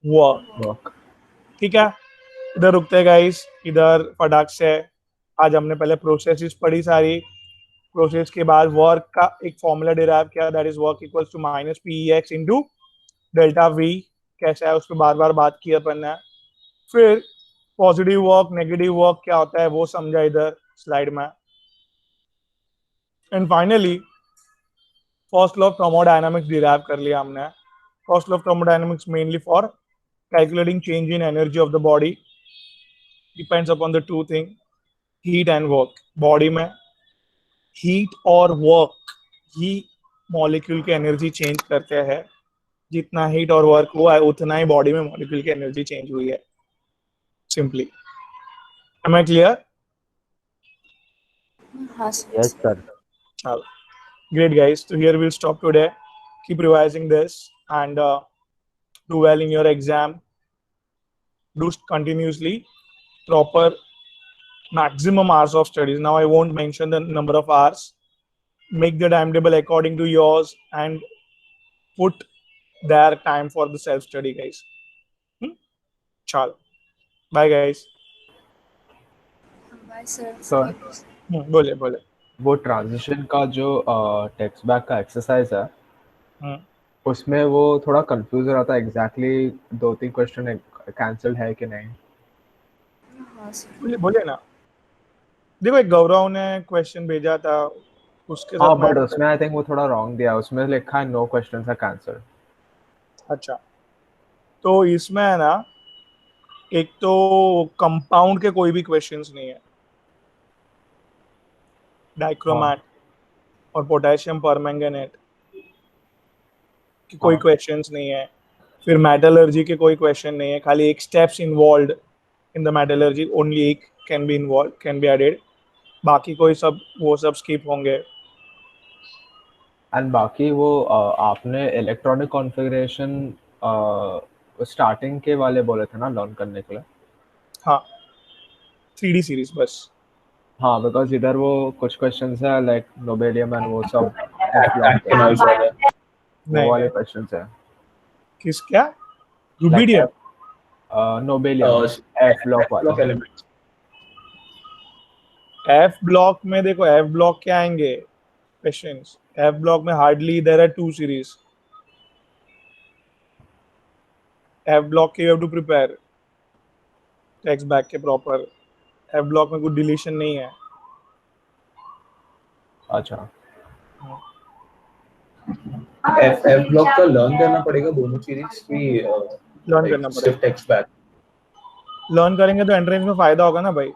work. Work. ठीक है, इधर रुकते हैं गाइस. इधर फटाक से आज हमने पहले प्रोसेसेस पढ़ी सारी. प्रोसेस के बाद वर्क का एक फॉर्मूला डिराइव किया, that is work equals to -PEX into delta V. कैसा है उस पर बार बार बात की अपन ने. फिर पॉजिटिव वर्क नेगेटिव वर्क क्या होता है वो समझा इधर स्लाइड में. And finally first law of thermodynamics derive कर लिया हमने. First law of thermodynamics mainly for calculating change in energy of the body. Depends upon the two thing, heat and work. Body में हीट और work ही molecule की energy change करते हैं. जितना heat और वर्क हुआ है उतना ही बॉडी में मॉलिक्यूल की एनर्जी चेंज हुई है. Simply. Am I clear? Yes sir. Great guys. So here we'll stop today. Keep revising this and do well in your exam. Do continuously proper maximum hours of studies. Now I won't mention the number of hours. Make the timetable according to yours and put their time for the self study guys. Chalo. Bye guys. Bye sir. Sir बोले बोले. वो transition का जो text back का exercise है उसमें वो थोड़ा कंफ्यूज हो रहा था. एग्जैक्टली 2-3 क्वेश्चन कैंसिल है कि नहीं. बोले बोले ना. देखो एक गौरव ने क्वेश्चन भेजा था उसके हाँ साथ बट उसमें आई थिंक वो थोड़ा रॉन्ग दिया. उसमें लिखा है नो क्वेश्चंस आर कैंसिल्ड. अच्छा, तो इसमें है ना, एक तो कंपाउंड के कोई भी क्वेश्चंस नहीं है. डाइक्रोमैट और पोटेशियम परमैंगनेट की कोई क्वेश्चंस नहीं है. फिर मेटलर्जी के कोई क्वेश्चन नहीं है. खाली एक steps involved in the metallurgy, only एक can be involve, can be added. बाकी कोई सब वो सब स्किप होंगे. एंड बाकी वो आपने इलेक्ट्रॉनिक कॉन्फ़िगरेशन स्टार्टिंग के वाले बोले थे ना लर्न करने के लिए। हाँ 3D सीरीज बस। हाँ बिकॉज इधर वो कुछ क्वेश्चंस है लाइक नोबेलियम एंड वो सब एफ ब्लॉक के Actinoids वाले। वो नहीं वाले नहीं, क्वेश्चंस है किस क्या रुबिडियम नोबेलियम एफ ब्लॉक वाले। Block elements. एफ ब्लॉक में देखो, एफ ब्लॉक क्या आएंगे क्वेश्चंस? एफ ब्लॉक में hardly there are 2 series. F block के you have to prepare textbook के प्रॉपर। एफ ब्लॉक में कुछ डिलीशन नहीं है। अच्छा एफ ब्लॉक का लर्न करना पड़ेगा दोनों सीरीज की। लर्न करना पड़ेगा। सिर्फ टेक्स्ट बैक। लर्न करेंगे तो एंट्रेंस में फायदा होगा ना भाई।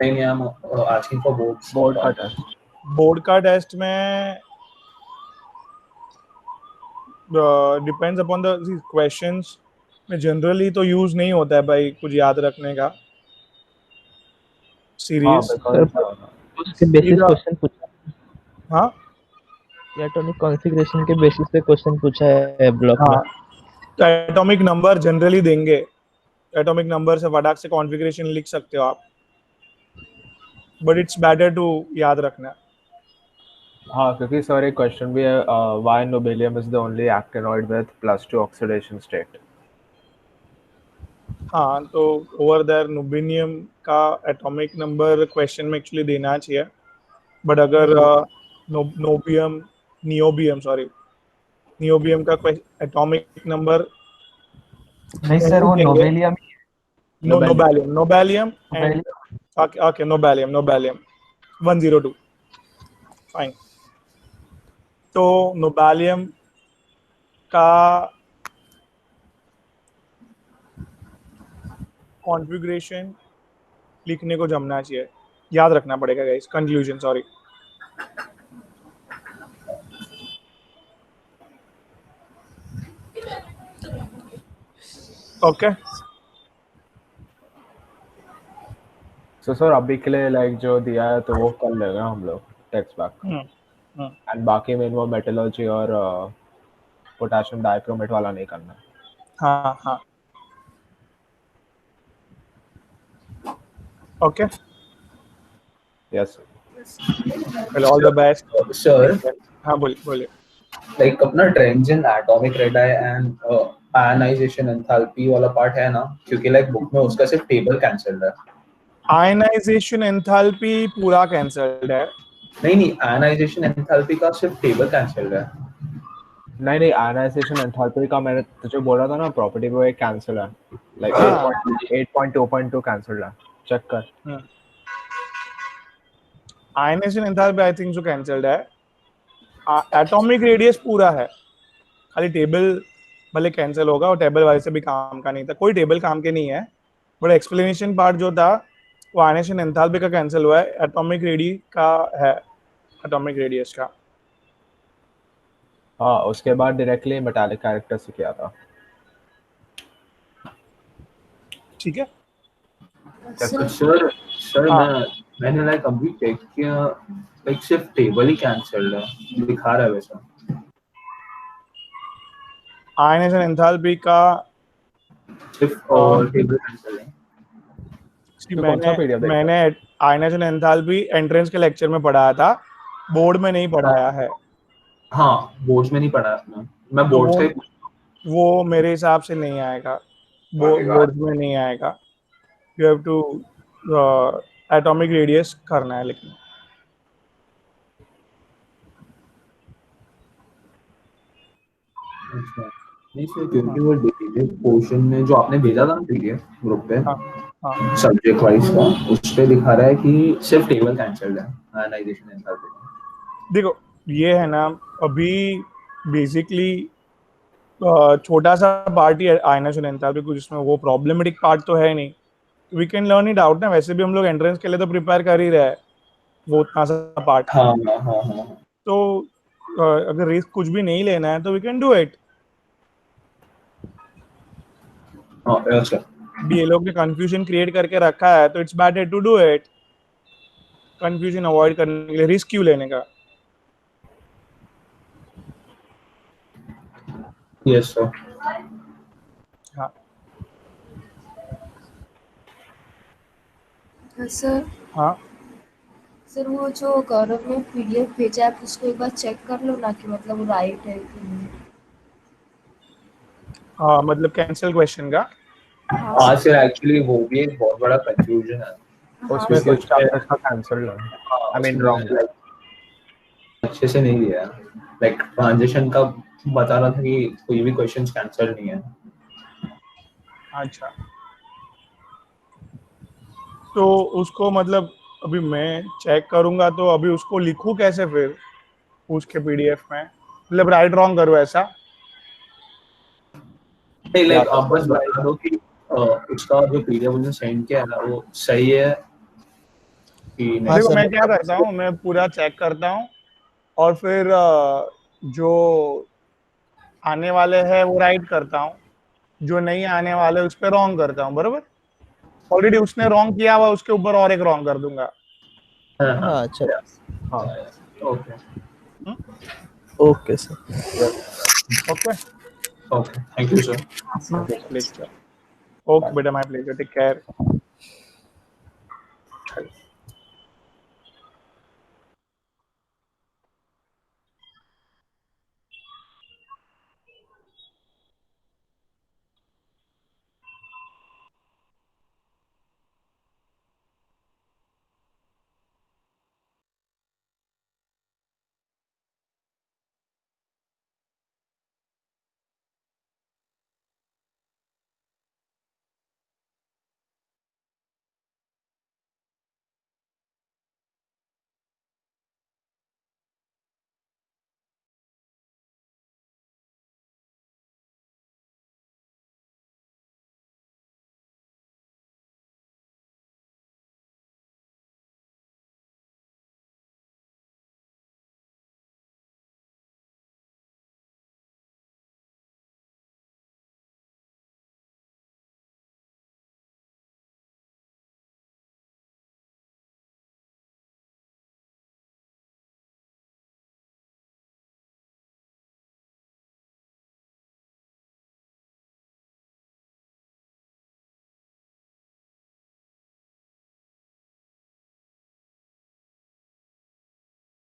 नहीं I am asking for board का टेस्ट। बोर्ड का टेस्ट में डिपेंड्स अपॉन द क्वेश्चंस में जनरली तो यूज नहीं होता है भाई कुछ याद रखने का हाँ सीरीज। बिकॉज उसके बेसिस सीधा- क्वेश्चन पूछा हाँ एटॉमिक कॉन्फ़िगरेशन के बेसिस पे क्वेश्चन पूछा है ब्लॉक में। हाँ तो एटॉमिक नंबर जनरली देंगे। एटॉमिक नंबर से फटाक से कॉन्फ़िगरेशन लिख सकते हो आप, बट इट्स बेटर टू याद रखना। हाँ क्योंकि सर एक क्वेश्चन भी है why nobelium is the only actinoid with +2 oxidation state. हाँ तो ओवर देयर नोबिनियम का एटॉमिक नंबर क्वेश्चन में एक्चुअली देना चाहिए, बट अगर नोबियम नियोबियम का एटॉमिक नंबर नहीं सर वो nobelium nobelium and okay nobelium 102 fine. तो नोबेलियम का कॉन्फ़िगरेशन लिखने को जमना चाहिए, याद रखना पड़ेगा guys. Conclusion sorry. Okay so sir अभी के लिए लाइक जो दिया है तो वो कर लेगा हम लोग टेक्स्ट बैक एंड बाकी में वो मेटलर्जी और पोटेशियम डाइक्रोमेट वाला नहीं करना। हाँ हाँ okay yes well all the best sir हाँ बोलिए। लाइक अपना trends in atomic radii and ionisation enthalpy वाला पार्ट है ना, क्योंकि लाइक बुक में उसका सिर्फ टेबल कैंसिल्ड है। आयनाइजेशन एंथैल्पी पूरा कैंसल्ड है। नहीं आयनाइजेशन एंथैल्पी का सिर्फ टेबल कैंसिल्ड है। नहीं आयनाइजेशन एंथैल्पी का मैंने तुझे बोला था ना प्रॉपर्टी वो एक कैंसिल है लाइक 8.2.2 कैंसिल्ड है। चेक कर। आयनाइजेशन एंथैल्पी आई थिंक जो कैंसल्ड है। एटॉमिक रेडियस पूरा है, खाली टेबल भले कैंसिल होगा और टेबल वाले से भी काम का नहीं था, कोई टेबल काम के नहीं है, बट एक्सप्लेनेशन पार्ट जो था वो आयनाइजेशन एंथैल्पी का कैंसिल हुआ है, एटॉमिक रेडियस का है, एटॉमिक रेडियस का। हाँ उसके बाद डायरेक्टली मेटालिक कैरेक्टर से किया था। ठीक है सर मैंने लाइक अभी चेक किया लाइक सिर्फ टेबल ही कैंसिल्ड है दिखा रहा है वैसा। आयनाइजेशन एंथैल्पी का सिर्फ टेबल कैंसिल है। मैंने आयनाइजेशन एंथैल्पी एंट्रेंस के लेक्चर में पढ़ाया था, बोर्ड में नहीं पढ़ाया है। हाँ बोर्ड्स में नहीं पढ़ा अपना, मैं बोर्ड से वो मेरे हिसाब से नहीं आएगा, बोर्ड में नहीं आएगा। You have to atomic radius करना है लेकिन। अच्छा नहीं सर क्योंकि वो पोर्शन में जो आपने भेजा था ना पीडीएफ ग्रुप पे हाँ सब्जेक्ट वाइज का, उस पे दिखा रहा है कि सिर्फ टेबल कैंसिल्ड है आयनाइजेशन एंथैल्पी। देखो ये है ना अभी बेसिकली छोटा सा पार्ट ही आयनाइजेशन एंथैल्पी को, जिसमें वो प्रॉब्लमेटिक पार्ट तो है नहीं, we can learn it out ना। वैसे भी हम लोग एंट्रेंस के लिए तो प्रिपेयर कर ही रहे हैं वो उतना सा पार्ट। हाँ तो अगर रिस्क कुछ भी नहीं लेना है तो वी कैन डू इट। भी ये लोग ने कंफ्यूजन क्रिएट करके रखा है तो it's better to do it. Confusion avoid करने के लिए रिस्क क्यों लेने का। Yes, sir. हाँ सर हाँ सर वो जो गौरव ने पीडीएफ भेजा आप उसको एक बार चेक कर लो ना कि मतलब वो राइट है कि नहीं। हाँ, मतलब कैंसिल क्वेश्चन का। हाँ हाँ सर सर, एक्चुअली वो भी एक बहुत बड़ा कंफ्यूजन है, हाँ उसमें क्योंकि कुछ सर चैप्टर्स का कैंसिल्ड है, आई मीन उसमें रॉन्ग है। like अच्छे से नहीं दिया है। लाइक ट्रांजिशन का बता रहा था कि कोई भी क्वेश्चन कैंसिल नहीं है। अच्छा, तो उसको मतलब अभी मैं चेक करूंगा, तो अभी उसको लिखूं कैसे फिर उसके पीडीएफ में, मतलब राइट रॉन्ग करूँ ऐसा? नहीं, या लाइक तो आप बस फिर बता दो कि उसका जो पीडीएफ मुझे सेंड किया है ना वो सही है कि नहीं। हाँ देखो सर मैं क्या करता हूँ, मैं पूरा चेक करता हूँ और फिर जो आने वाले हैं वो राइट करता हूँ, जो नहीं आने वाले उस पर रॉन्ग करता हूँ, बरोबर? ऑलरेडी उसने रॉन्ग किया हुआ, उसके ऊपर और एक रॉन्ग कर दूंगा। हाँ हाँ हाँ चलो हाँ okay okay sir okay, okay, thank you sir. Please. Okay बेटा, माय प्लेजर, टेक केयर।